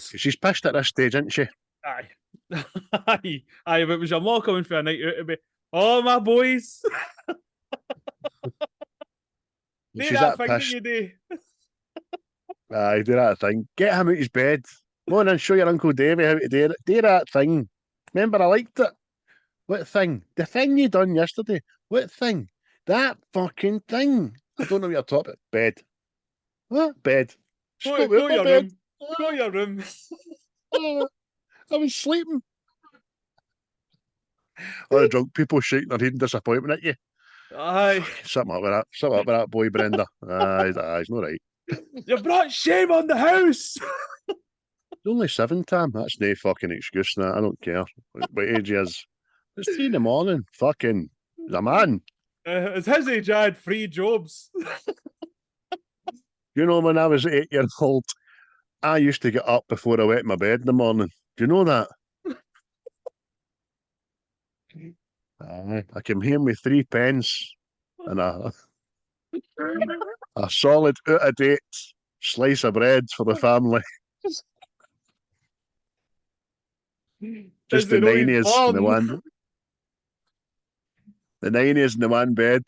She's pissed at this stage, isn't she? Aye. Aye, if it was your ma coming for a night out, it'd be, oh, my boys. She's that pissed. You do. Aye, do that thing. Get him out his bed. Go on and show your Uncle Davy how to do it. Do that thing. Remember, I liked it. What thing? The thing you done yesterday. What thing? That fucking thing. I don't know what you're talking about. Bed. What? Bed. Go your room. Go your room. I was sleeping. All the drunk people shaking their head in disappointment at you. Aye. Something up with that. Something up with that boy, Brenda. Aye, it's not right. You brought shame on the house. It's only 7, Tam. That's no fucking excuse now. I don't care what age he is. It's 3 in the morning. Fucking, he's a man. It's his age, I had 3 jobs. You know, when I was 8 years old, I used to get up before I went to my bed in the morning. Do you know that? I came home with 3 pence and a solid out-of-date slice of bread for the family. Just Does the he know he's 90s in the born? one. The 90s in the one bed.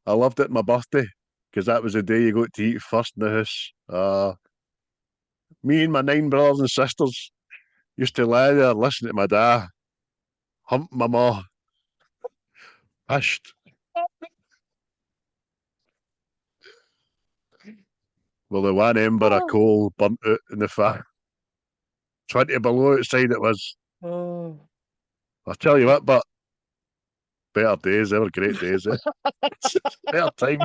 I loved it my birthday because that was the day you got to eat first in the house. Me and my 9 brothers and sisters used to lie there listening to my dad hump my ma, pished. Well, the one ember of coal burnt out in the fire. 20 below outside it was. Oh. I'll tell you what, but better days, they were great days. Better time.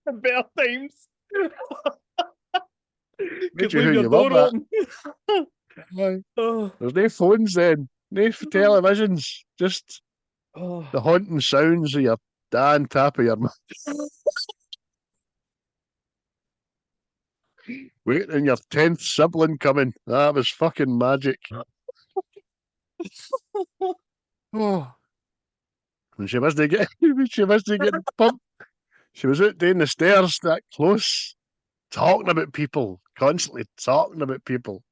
Better times. Made Could you who leave your you love door that. open. Aye. Oh. There's no phones then, no televisions, just Oh. the haunting sounds of your dad tap of your mouth. Waiting your 10th sibling coming. That was fucking magic. Oh, and she wasn't getting, she wasn't getting pumped. She was out down the stairs that close, talking about people, constantly talking about people.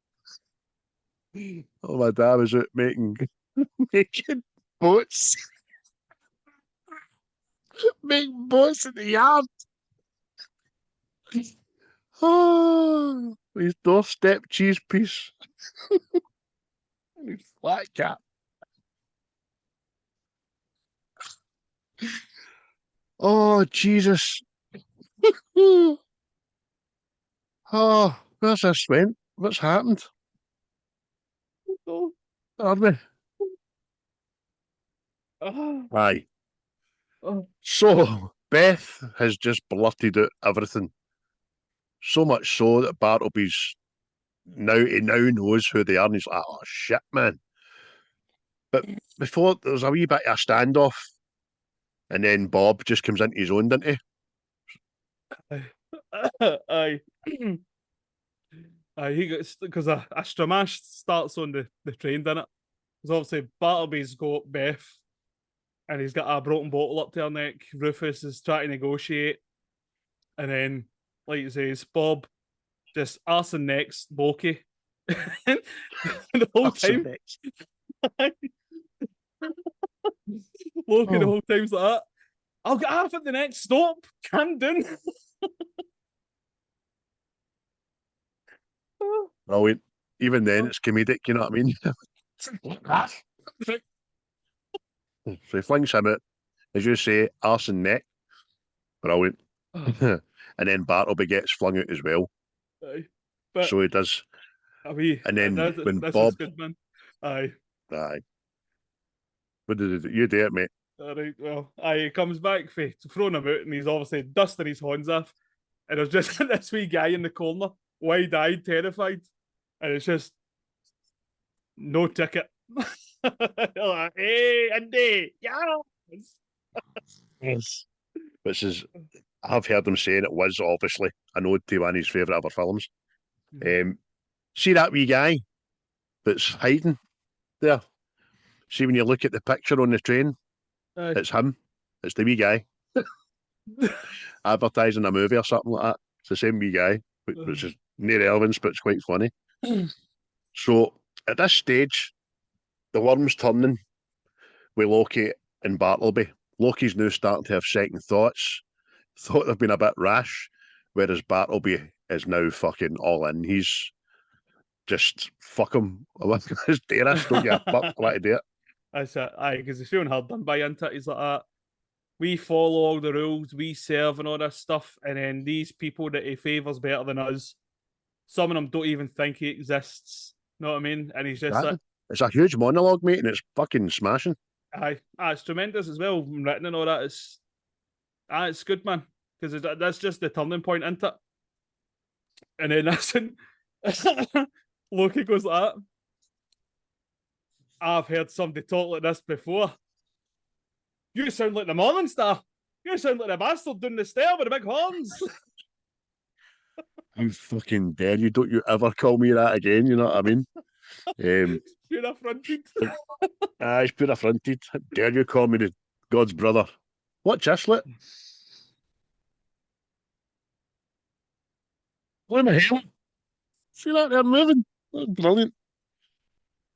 Oh, my dad was out making boats, making boats in the yard. Oh, his doorstep cheese piece, his flat cap. Oh, Jesus. Oh, where's this went? What's happened? Oh. Are we? Oh. Aye. Oh. So, Beth has just blurted out everything. So much so that Bartleby's he now knows who they are, and he's like, oh shit, man. But before there's a wee bit of a standoff, and then Bob just comes into his own, doesn't he? Aye. Aye, he gets because a Stramash starts on the train, doesn't it? Because obviously Bartleby's got Beth and he's got a broken bottle up to her neck. Rufus is trying to negotiate. And then, like you say, Bob just arson necks Loki. The whole time, Loki the Oh, whole time's like that. I'll get half at the next stop. Calm down. brilliant. Even then, it's comedic, you know what I mean? So he flings him out, as you say, arse and neck. Brilliant. And then Bartleby gets flung out as well. Aye. But So he does. I mean, And then when this was Bob, good, man. Aye. aye, what did he do? You do it, mate. All right, well, aye, he comes back for throwing him out, and he's obviously dusting his horns off. And there's just this wee guy in the corner, wide-eyed, terrified, and it's just no ticket. Like, hey, Andy, yes. Yes. Which is, I've heard him saying it was obviously a nod to one of his favourite other films. See that wee guy that's hiding there? See when you look at the picture on the train, Aye. it's him. It's the wee guy advertising a movie or something like that. It's the same wee guy, which is no relevance, but it's quite funny. So at this stage, the worm's turning with Loki and Bartleby. Loki's now starting to have second thoughts. Thought they've been a bit rash, whereas Bartleby is now fucking all in. He's just fuck him. It's dearest, don't give a fuck. I want to do it. That's it. Aye, because he's feeling hard done by into. He's like that. We follow all the rules, we serve and all this stuff, and then these people that he favours better than us, some of them don't even think he exists. Know what I mean? And he's just like, It's a huge monologue, mate, and it's fucking smashing. aye, it's tremendous as well, written and all that. It's good, man, because that's just the turning point, isn't it? And then that's when Loki goes like that. I've heard somebody talk like this before. You sound like the Morning Star. You sound like the bastard down the stair with the big horns. I'm fucking dead. You don't you ever call me that again, you know what I mean? Um, You're affronted. he's pure affronted. How dare you call me the God's brother? Watch this, look. What the hell? See that they're moving? That's brilliant.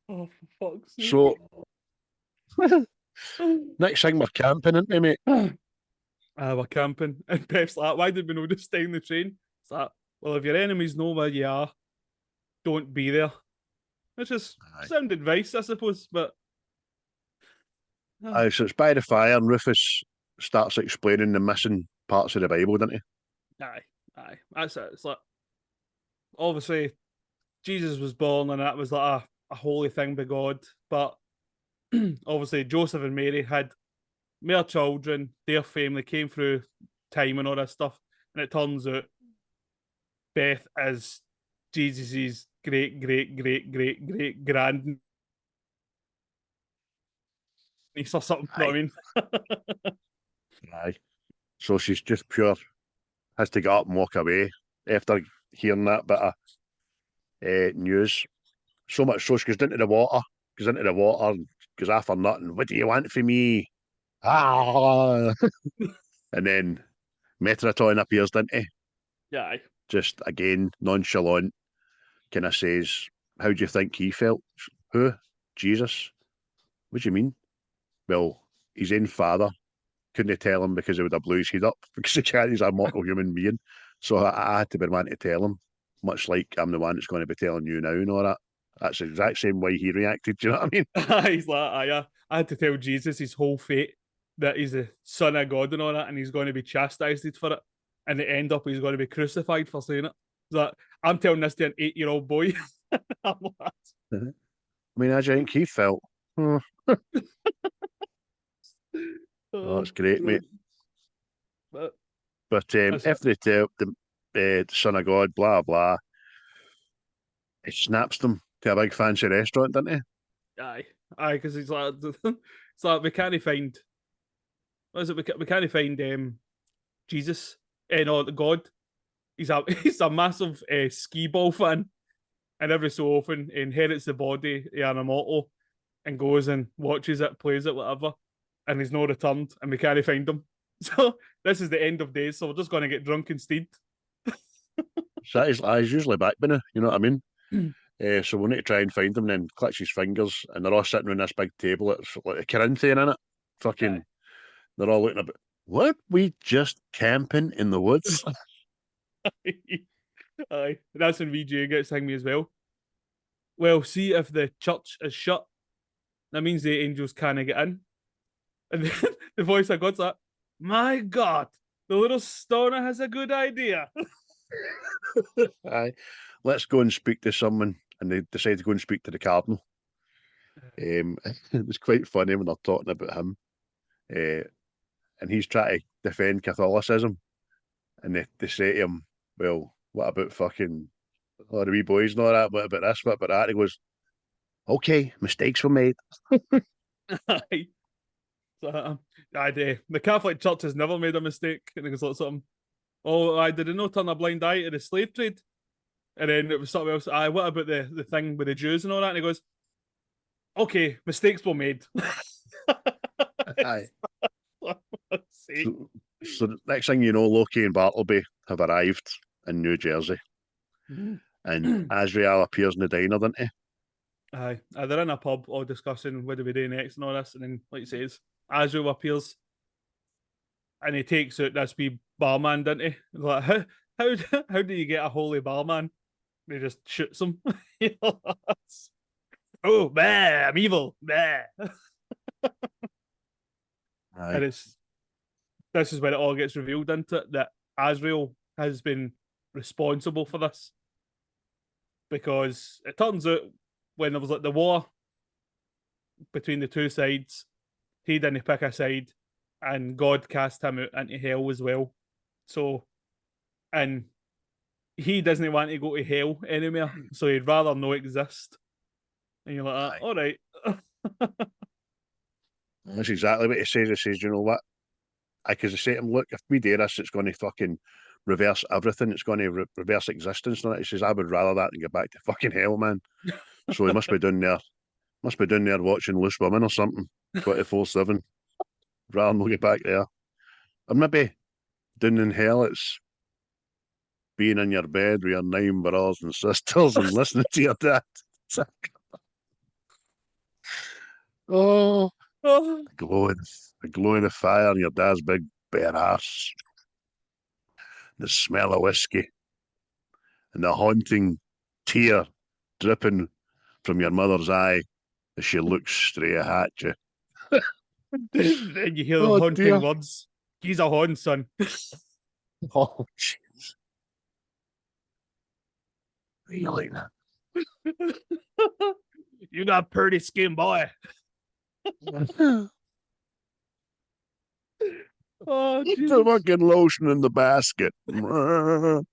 Oh, for fuck's sake. So, next thing we're camping, isn't we, mate? We're camping. And Pep's like, why did we not just stay in the train? It's like, well, if your enemies know where you are, don't be there. Which is sound advice, I suppose, but. So it's by the fire, and Rufus starts explaining the missing parts of the Bible, doesn't he? Aye. That's it. It's like, obviously, Jesus was born and that was like a holy thing by God, but obviously, Joseph and Mary had mere children, their family came through time and all that stuff, and it turns out Beth is Jesus's great grand niece or something. You know what I mean? Aye. So she's just pure, has to get up and walk away after hearing that bit of news. So much so she goes into the water, and goes after nothing. What do you want from me? Ah! And then Metatron appears, didn't he? Yeah. Just again, nonchalant, kind of says, how do you think he felt? Who? Jesus? What do you mean? Well, his own father couldn't tell him because he would have blew his head up because he can't, he's a mortal human being. So I had to be the one to tell him, much like I'm the one that's going to be telling you now and all that. That's the exact same way he reacted. Do you know what I mean? He's like, I had to tell Jesus his whole fate that he's the son of God and all that, and he's going to be chastised for it. And the end up, he's going to be crucified for saying it. That I'm telling this to an 8-year-old boy. I mean, how do you think he felt? Oh, that's great, mate. But if they tell the son of God, blah blah, he snaps them to a big fancy restaurant, doesn't he? Aye, because he's like, it's like we can't find. What is it? We can't find Jesus. No, God. He's a massive ski ball fan, and every so often he inherits the body of an immortal and goes and watches it, plays it, whatever, and he's not returned, and we can't find him. So this is the end of days. So we're just going to get drunk instead. So he's usually back by now, you know what I mean? So we'll need to try and find him and then clutch his fingers, and they're all sitting around this big table. It's like a Corinthian in it. Fucking, they're all looking about. What? We just camping in the woods? Aye, that's when VJ gets me as well. Well, see if the church is shut, that means the angels can't get in. And then the voice of God's like, my God, the little stoner has a good idea. Aye, let's go and speak to someone, and they decide to go and speak to the cardinal. It was quite funny when they're talking about him, and he's trying to defend Catholicism, and they say to him, "Well, what about fucking all the wee boys and all that? What about this? What about that?" He goes, "Okay, mistakes were made." Aye. So, the Catholic Church has never made a mistake. And it was like something, oh, I did not turn a blind eye to the slave trade. And then it was something else. What about the thing with the Jews and all that? And he goes, okay, mistakes were made. Aye. So the next thing you know, Loki and Bartleby have arrived in New Jersey, and Azrael appears in the diner, doesn't he? Aye, they're in a pub all discussing what do we do next and all this, and then, like he says, Azrael appears, and he takes out this wee barman, doesn't he? Like, how do you get a holy barman? He just shoots him. Oh, bah, I'm evil. Bah. And this is when it all gets revealed into it, that Azrael has been responsible for this, because it turns out when there was like the war between the two sides, he didn't pick a side, and God cast him out into hell as well. So, and he doesn't want to go to hell anymore, so he'd rather not exist. And you're like, all right. That's exactly what he says. He says, you know what? Because I say to him, look, if we do this, it's going to fucking reverse everything. It's going to reverse existence. And he says, I would rather that than get back to fucking hell, man. So he must be down there. Must be down there watching Loose Women or something, 24/7. Rather than get back there. Or maybe down in hell, it's being in your bed with your 9 brothers and sisters and listening to your dad. Oh, Oh, the glow in the fire and your dad's big bare ass, the smell of whiskey, and the haunting tear dripping from your mother's eye as she looks straight at you. then you hear the Oh haunting dear. words. He's a horn, son. Oh, jeez. Really? You got pretty skin, boy. Oh, Put the Jesus. fucking lotion in the basket. So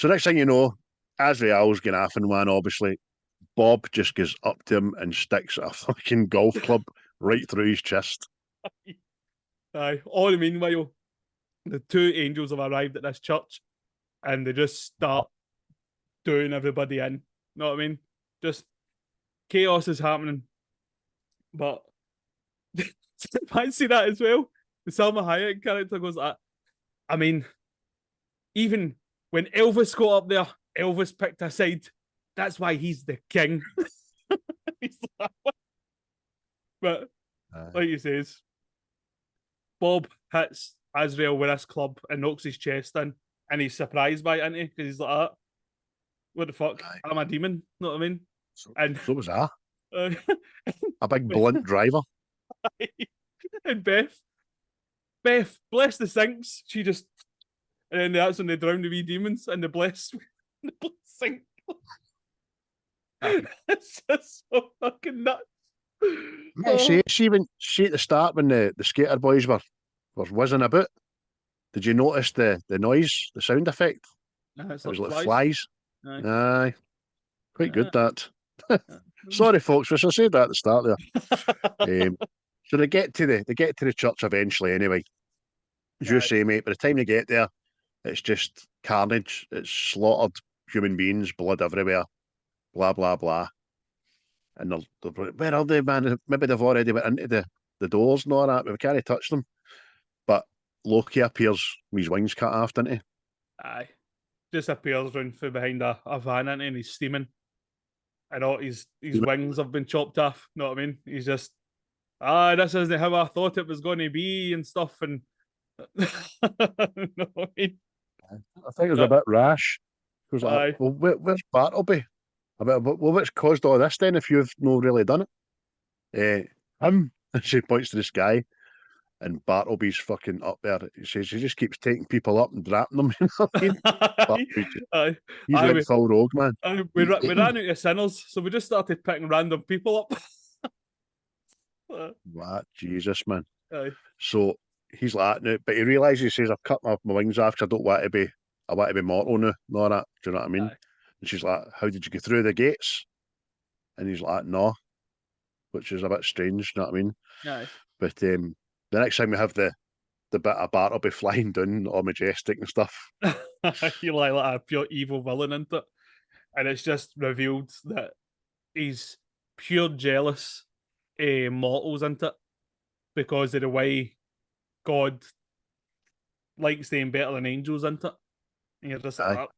next thing you know, Azrael's getting off in one, obviously. Bob just goes up to him and sticks a fucking golf club right through his chest. Aye. All the meanwhile, the two angels have arrived at this church and they just start doing everybody in. You know what I mean? Just chaos is happening. But fancy that as well. The Salma Hayek character goes like, I mean, even when Elvis got up there, Elvis picked a side. That's why he's the king. He's like, what? But like he says, Bob hits Azrael with this club and knocks his chest in, and he's surprised by it, isn't he? Because he's like, ah, what the fuck? Aye. I'm a demon. Know what I mean? And So was that. uh, A big blunt driver. and Beth, bless the sinks. She just, and then that's when they drown the wee demons and the bless the sink. It's just so fucking nuts. See, see at the start when the skater boys were whizzing about. Did you notice the noise, the sound effect? It's It was like like flies. flies. Aye. Aye, quite good that. Sorry, folks, wish I said that at the start there. So they get to the church eventually. Anyway, as you Aye. say, mate. By the time they get there, it's just carnage. It's slaughtered human beings, blood everywhere. Blah blah blah. And they're where are they, man? Maybe they've already went into the doors and all that. But we can't touch them. But Loki appears with his wings cut off, didn't he? Aye. Just appears round from behind a van and he's steaming. And all his wings have been chopped off. Know what I mean? He's just, this isn't how I thought it was going to be and stuff. And know what I mean? I think it was a bit rash. It was like, Aye. well, where's Bartleby? Well, what's caused all this then if you've not really done it? Him. And she points to the sky, and Bartleby's fucking up there. He says he just keeps taking people up and dropping them. You know what I mean? Aye. He's went full rogue, man. We ran out of sinners, so we just started picking random people up. What? Jesus, man. Aye. So he's like, no, but he realises, he says, I've cut my wings off because I want to be mortal now, and all that. Do you know what I mean? Aye. And she's like, how did you get through the gates? And he's like, no, which is a bit strange, you know what I mean? Aye. But the next time we have the bit of Bartleby flying down, all majestic and stuff. You like a pure evil villain into it. And it's just revealed that he's pure jealous mortals into it because of the way God likes them better than angels into it. And you're just like,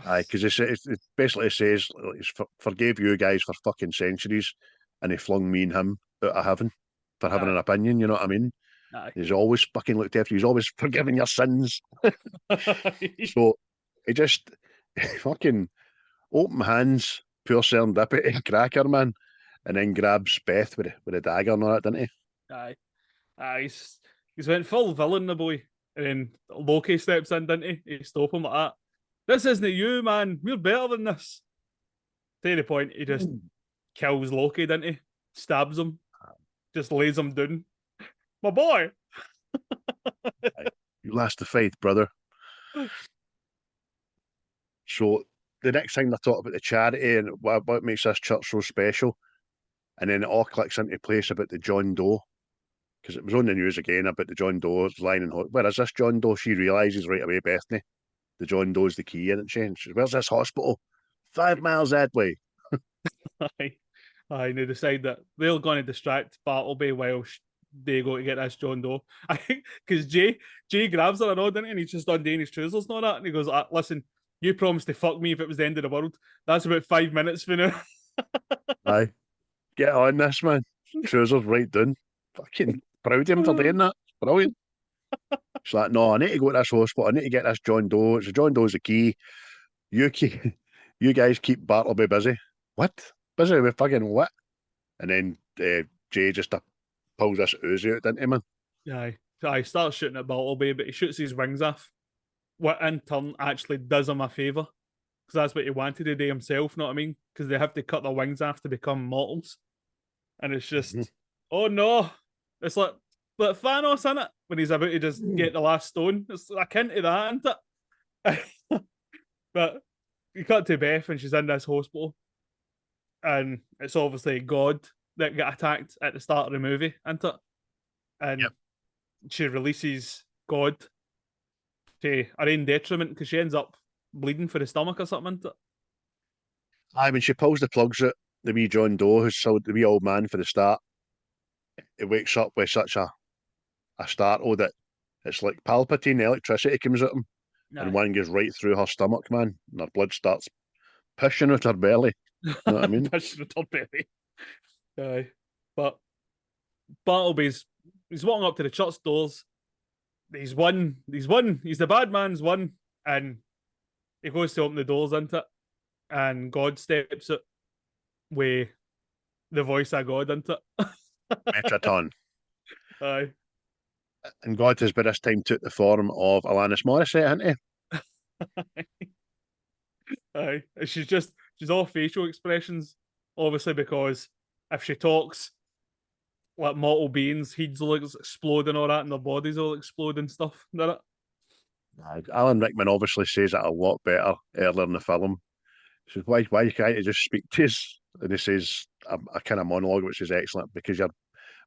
Aye, because it basically says he's forgave you guys for fucking centuries, and he flung me and him out of heaven for having an opinion. You know what I mean? Aye. He's always fucking looked after you. He's always forgiven your sins. So he just fucking open hands, pure serendipity, cracker man, and then grabs Beth with a dagger and all that, didn't he? Aye. He's went full villain, the boy. And then Loki steps in, didn't he? He stop him like that. This isn't you, man. We're better than this. To the point, he just kills Loki, didn't he? Stabs him. Just lays him down. My boy. You lost the faith, brother. So the next thing they talk about the charity and what makes this church so special, and then it all clicks into place about the John Doe, because it was on the news again about the John Doe lying in hospital. Where is this John Doe? She realises right away, Bethany, the John Doe's the key, isn't she? And she says, where's this hospital? 5 miles that way. Aye. Aye, and they decide that they're going to distract Bartleby while they go to get this John Doe. I think because Jay grabs her and all, doesn't he? And he's just undoing his trousers and all that. And he goes, listen, you promised to fuck me if it was the end of the world. That's about 5 minutes for now. Aye. Get on this, man. Trousers right down. Fucking proud of him for doing that. Brilliant. She's like, no, I need to go to this hospital. I need to get this John Doe. So John Doe's the key. You guys keep Bartleby busy. What? Busy with fucking what? And then Jay just pulls this Uzi out, didn't he, man? Aye. So he starts shooting at Bartleby, but he shoots his wings off. What in turn actually does him a favour. Because that's what he wanted to do himself, know what I mean? Because they have to cut their wings off to become mortals. And it's just, oh no. It's like Thanos, in it? When he's about to just get the last stone. It's akin to that, isn't it? But you cut to Beth and she's in this hospital. And it's obviously God that got attacked at the start of the movie, isn't it? And she releases God to her own detriment because she ends up bleeding for the stomach or something, isn't it? Aye, when she pulls the plugs out, the wee John Doe, who's sold the wee old man for the start, it wakes up with such a startle that it's like Palpatine, electricity comes at him, and one goes right through her stomach, man, and her blood starts pushing out her belly. You know what I mean? Pushing out her belly. Aye. But Bartleby's he's walking up to the church doors. He's won. He's the bad man's won. And he goes to open the doors into it. And God steps out with the voice of God into it. Metraton. Aye. And God has by this time took the form of Alanis Morissette, hasn't he? Aye. She's all facial expressions, obviously, because if she talks, like mortal beings, heads will explode and all that, and their bodies will explode and stuff. Doesn't it? Alan Rickman obviously says it a lot better earlier in the film. He says, why can't you just speak to us? And he says a kind of monologue, which is excellent, because your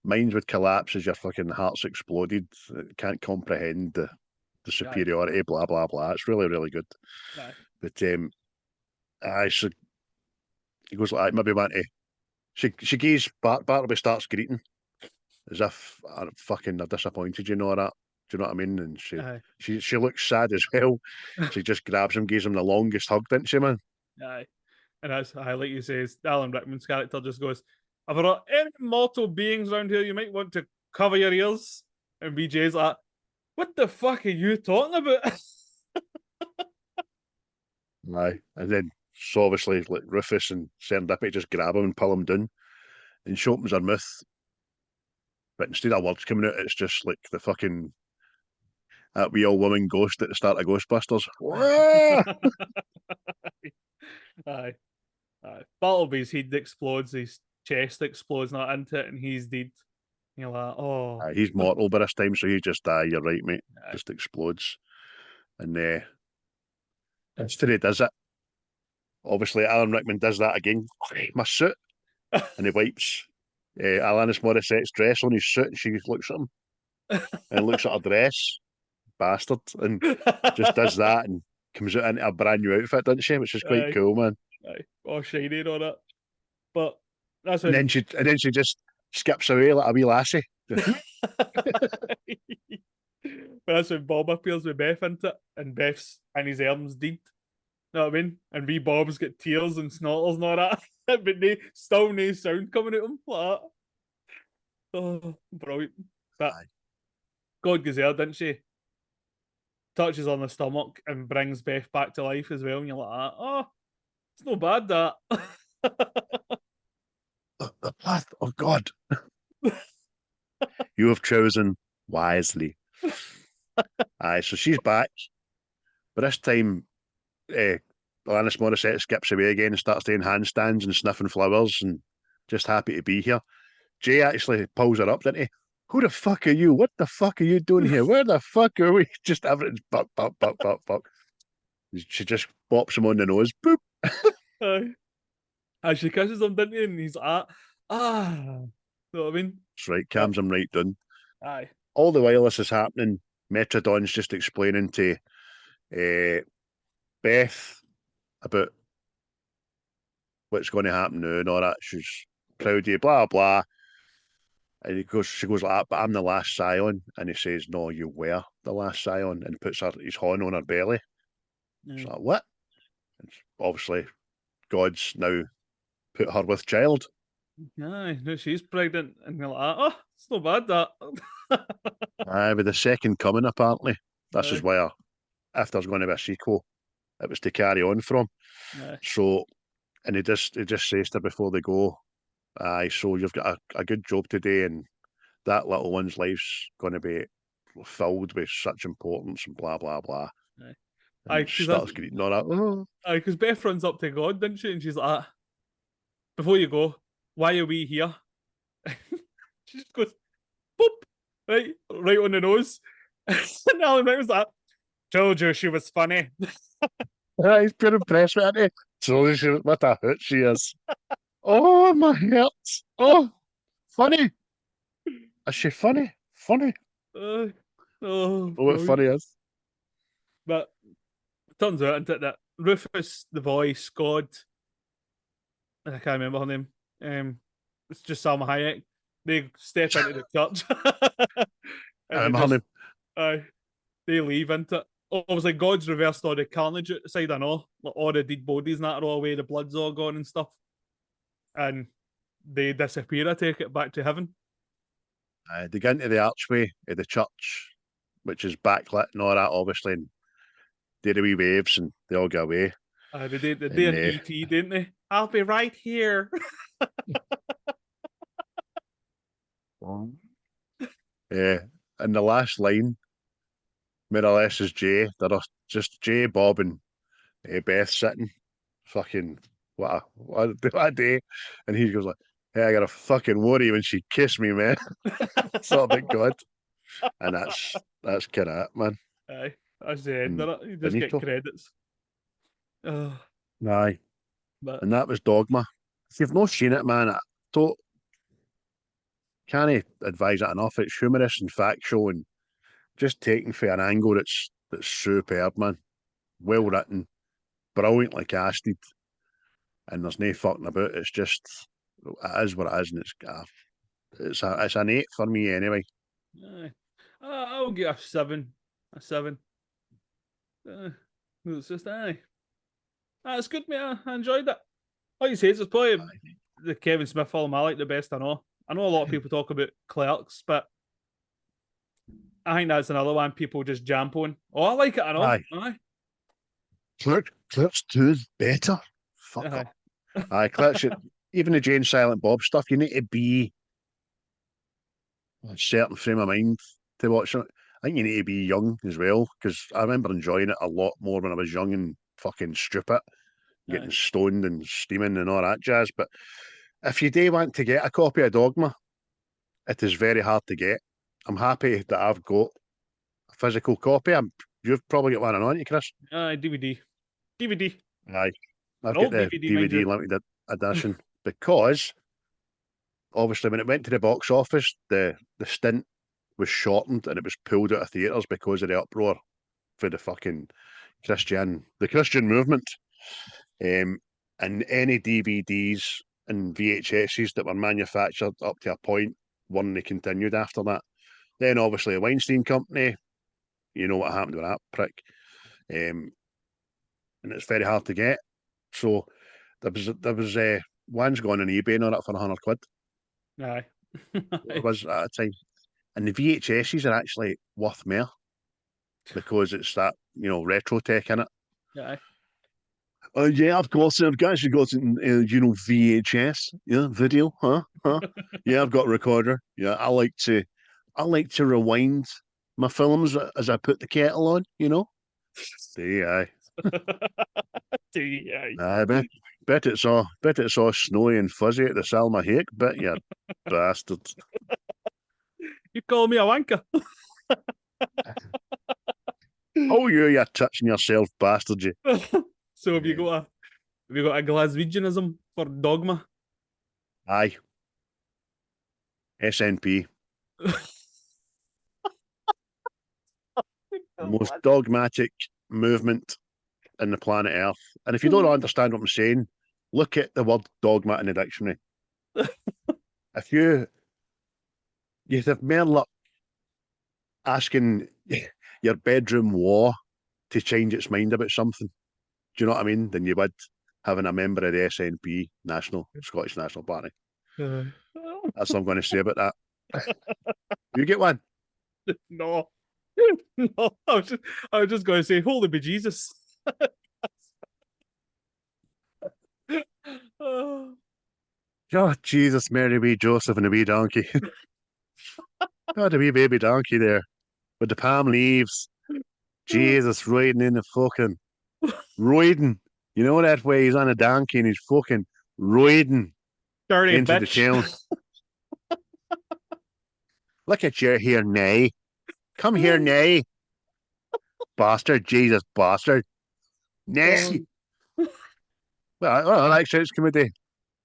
mind would collapse as your fucking heart's exploded. It can't comprehend the superiority, blah, blah, blah. It's really, really good. Aye. But so he goes like, maybe want to. She gives Bartleby starts greeting as if they're disappointed, you know that. Do you know what I mean? And she looks sad as well. She just grabs him, gives him the longest hug, didn't she, man? Aye. And that's like you say, Alan Rickman's character just goes, "Are there any mortal beings around here you might want to cover your ears?" And BJ's like, "What the fuck are you talking about?" Aye. And then so obviously like Rufus and Serendipity just grab him and pull him down. And she opens her mouth. But instead of words coming out, it's just like the fucking that wee old woman ghost at the start of Ghostbusters. Aye. Battleby's head explodes, his chest explodes, not into it, and he's dead. You're like, oh. He's mortal by this time, so he just you're right, mate. Just explodes. And instead he does it, obviously Alan Rickman does that again. My suit. And he wipes Alanis Morissette's dress on his suit, and she looks at him and looks at her dress. Bastard. And just does that and comes out into a brand new outfit, doesn't she? Which is quite cool, man. Aye. All shiny and all that. But that's when... and then she just skips away like a wee lassie. That's when Bob appears with Beth into it, and Beth's in his arms dead. You know what I mean? And wee Bob's got tears and snorters and all that. But they still no sound coming at him like that. Oh, brilliant. But God goes there, didn't she? Touches on the stomach and brings Beth back to life as well. And you're like, oh, it's not bad, that. The path of God. You have chosen wisely. Aye, so she's back. But this time, Alanis Morissette skips away again and starts doing handstands and sniffing flowers and just happy to be here. Jay actually pulls her up, didn't he? Who the fuck are you? What the fuck are you doing here? Where the fuck are we? Just everything's buck. She just bops him on the nose. Boop. And she kisses him, didn't he? And he's like, you know what I mean? That's right, calms him right down. Aye. All the while this is happening, Metrodon's just explaining to Beth about what's going to happen now and all that. She's proud of you, blah, blah. And she goes like that, but I'm the last scion. And he says, no, you were the last scion, and puts his horn on her belly. She's like, what? And obviously, God's now put her with child. Aye, no, she's pregnant, and you're like, oh, it's not bad that. With the second coming, apparently. This is Aye, where, if there's going to be a sequel, it was to carry on from. aye, So, and he just says to her before they go, aye, so you've got a good job today, and that little one's life's going to be filled with such importance and blah, blah, blah. aye. Aye, And she starts greeting all that. Oh. aye, because Beth runs up to God, didn't she? And she's like, "Ah, before you go, why are we here?" She just goes, boop, right on the nose. And Alan Rickman's like, told you she was funny. He's pure impressed with it. So what a hoot she is. Oh, my hurts. Oh, funny. Is she funny? Funny. Oh, Oh, what brilliant. funny is. But turns out into that Rufus, the voice, God, I can't remember her name. It's just Salma Hayek. They step into the church. I And remember her name. they leave into it. Obviously, God's reversed all the carnage outside, I know. Like all the dead bodies and that are all away, the blood's all gone and stuff. And they disappear, I take it, back to heaven. They get into the archway of the church, which is backlit and all that, obviously, and do the wee waves and they all go away. They did And an E.T., didn't they? I'll be right here. yeah, and the last line, more or less, is Jay. They're just Jay, Bob, and Beth sitting. Fucking, what a day. And he goes like, hey, I got a fucking worry when she kissed me, man. Sort of big God. And that's kind of it, man. Aye, that's the end And of it. You just get Benito. credits. Oh, Aye. but And that was Dogma. If you've not seen it, man, I don't can't advise it enough. It's humorous and factual and just taken for an angle that's superb, man. Well written, brilliantly casted, and there's no fucking about. It's just it is what it is, and it's an 8 for me anyway. aye. I'll give a 7. A 7. It's just aye. It's good, mate. I enjoyed it. Like you say, it's probably the Kevin Smith film I like the best. I know. I know a lot of people talk about Clerks, but I think that's another one people just jump on. Oh, I like it. I know. Aye. Aye. Clerks 2 is better. Fuck Aye. up. Aye, Clerks, even the Jane Silent Bob stuff, you need to be a certain frame of mind to watch it. I think you need to be young as well, because I remember enjoying it a lot more when I was young and fucking stupid, getting Aye. stoned and steaming and all that jazz. But if you do want to get a copy of Dogma, it is very hard to get. I'm happy that I've got a physical copy. You've probably got one on you, Chris. DVD. DVD. Aye. I've An got old the DVD, mind DVD you. limited edition because obviously when it went to the box office, the stint was shortened and it was pulled out of theatres because of the uproar for the fucking the Christian movement. And any DVDs and VHSs that were manufactured up to a point weren't continued after that. Then obviously the Weinstein Company, you know what happened with that prick. And it's very hard to get. So there was one's gone on eBay and all that for £100. Aye. It was at a time. And the VHSs are actually worth more because it's that, retro tech in it. Aye. Oh yeah, of course. I've actually got VHS, video, huh? Yeah, I've got a recorder. Yeah, I like to rewind my films as I put the kettle on. Yeah, Aye. I bet it's all snowy and fuzzy at the Salma Hayek bit, you bastard. You call me a wanker. Oh, you're touching yourself, bastard, you. So Yeah. have you got a Glaswegianism for Dogma? Aye, SNP, the most dogmatic movement in the planet Earth. And if you don't understand what I'm saying, look at the word dogma in the dictionary. If you'd have more luck asking your bedroom wall to change its mind about something, do you know what I mean, than you would having a member of the SNP, Scottish National Party. That's all I'm going to say about that. You get one? No. No, I was just going to say, holy be Jesus. Oh. Oh, Jesus, Mary, wee Joseph, and a wee donkey. Oh, the wee baby donkey there with the palm leaves. Jesus, riding in the fucking riding. You know that way he's on a donkey and he's fucking riding Dirty into the bitch. town. Look at you here, nay. Come here, nay. Bastard, Jesus, bastard. Nay. Well, that sounds comedy.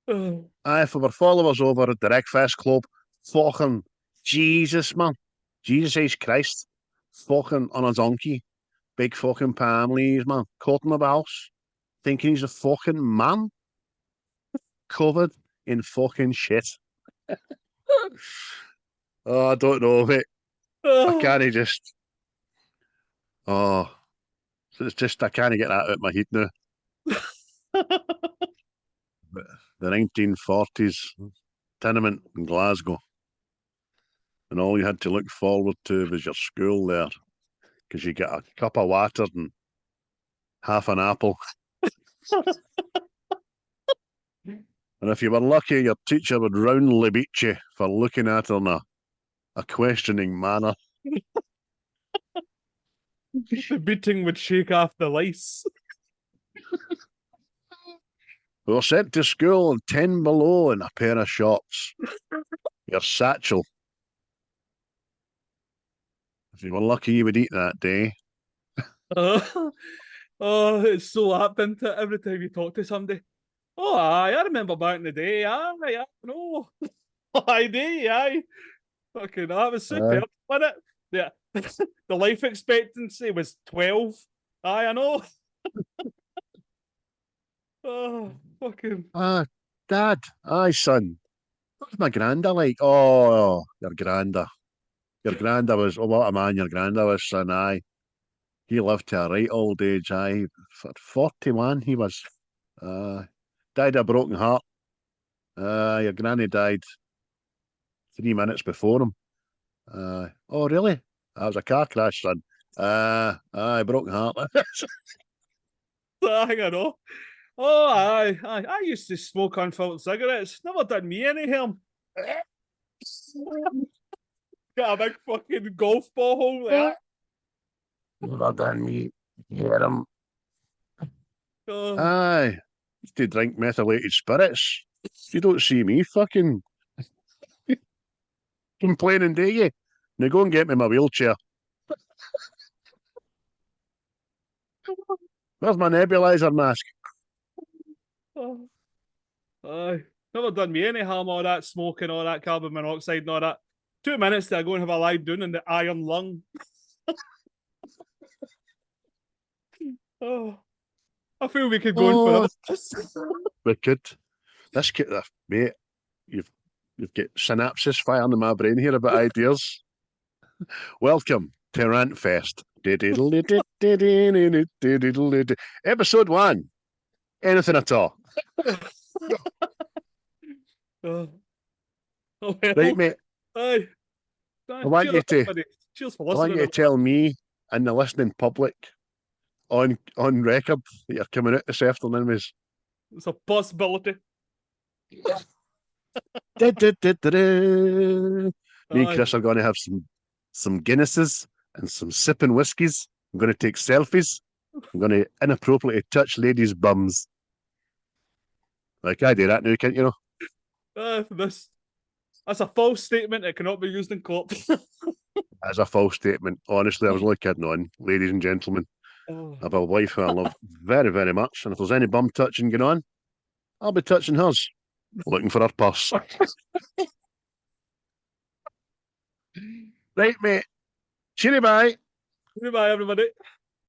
If we were followers over at the Rickfest Club, fucking Jesus, man. Jesus H. Christ. Fucking on a donkey. Big fucking palm leaves, man. Cutting the house. Thinking he's a fucking man. Covered in fucking shit. Oh, I don't know, mate. I can't just. Oh, it's just I can't get that out of my head now. But the 1940s tenement in Glasgow, and all you had to look forward to was your school there, because you get a cup of water and half an apple. And if you were lucky, your teacher would roundly beat you for looking at her in a questioning manner. The beating would shake off the lice. We were sent to school in 10 below in a pair of shorts. Your satchel. If you were lucky, you would eat that day. Oh, it's so apt, isn't it? Every time you talk to somebody. Oh, aye, I remember back in the day. Aye, I know. I do, aye. Fucking, that was superb, wasn't it? Yeah. The life expectancy was 12. Aye, I know. Oh, fucking. Dad. Aye, son. What's my granda like? Oh, your granda. Your granda was, oh, what a man your granda was, son. Aye. He lived to a right old age. Aye. 41 he was. Died of a broken heart. Your granny died 3 minutes before him. Oh, really? That was a car crash, son. Aye, broken heart. Aye, I know. Oh, aye. I used to smoke unfiltered cigarettes. Never done me any harm. Got a big fucking golf ball hole there. Never done me. Hear him. Oh. Aye. Used to drink methylated spirits. You don't see me fucking complaining, do you? Now go and get me my wheelchair. Where's my nebulizer mask? Oh. Aye. Never done me any harm, all that smoking, all that carbon monoxide and all that. 2 minutes till I go and have a lie down in the iron lung. Oh. I feel we could go on for this. We could. This kid, mate, you've got synapses firing in my brain here about ideas. Welcome to Rantfest. Episode 1. Anything at all. Oh, well. Right, mate. Aye. I want you Cheers for I want listening. you to tell me and the listening public on record that you're coming out this afternoon with. It's a possibility. Me and Aye. Chris are going to have some Guinnesses and some sipping whiskies. I'm going to take selfies. I'm going to inappropriately touch ladies' bums. Like I do that now, can't you know? That's a false statement. It cannot be used in court. As a false statement. Honestly, I was only kidding on, ladies and gentlemen. Oh. I have a wife who I love very, very much. And if there's any bum touching going on, I'll be touching hers. Looking for her purse. Right, mate. Cheery bye. Goodbye, everybody.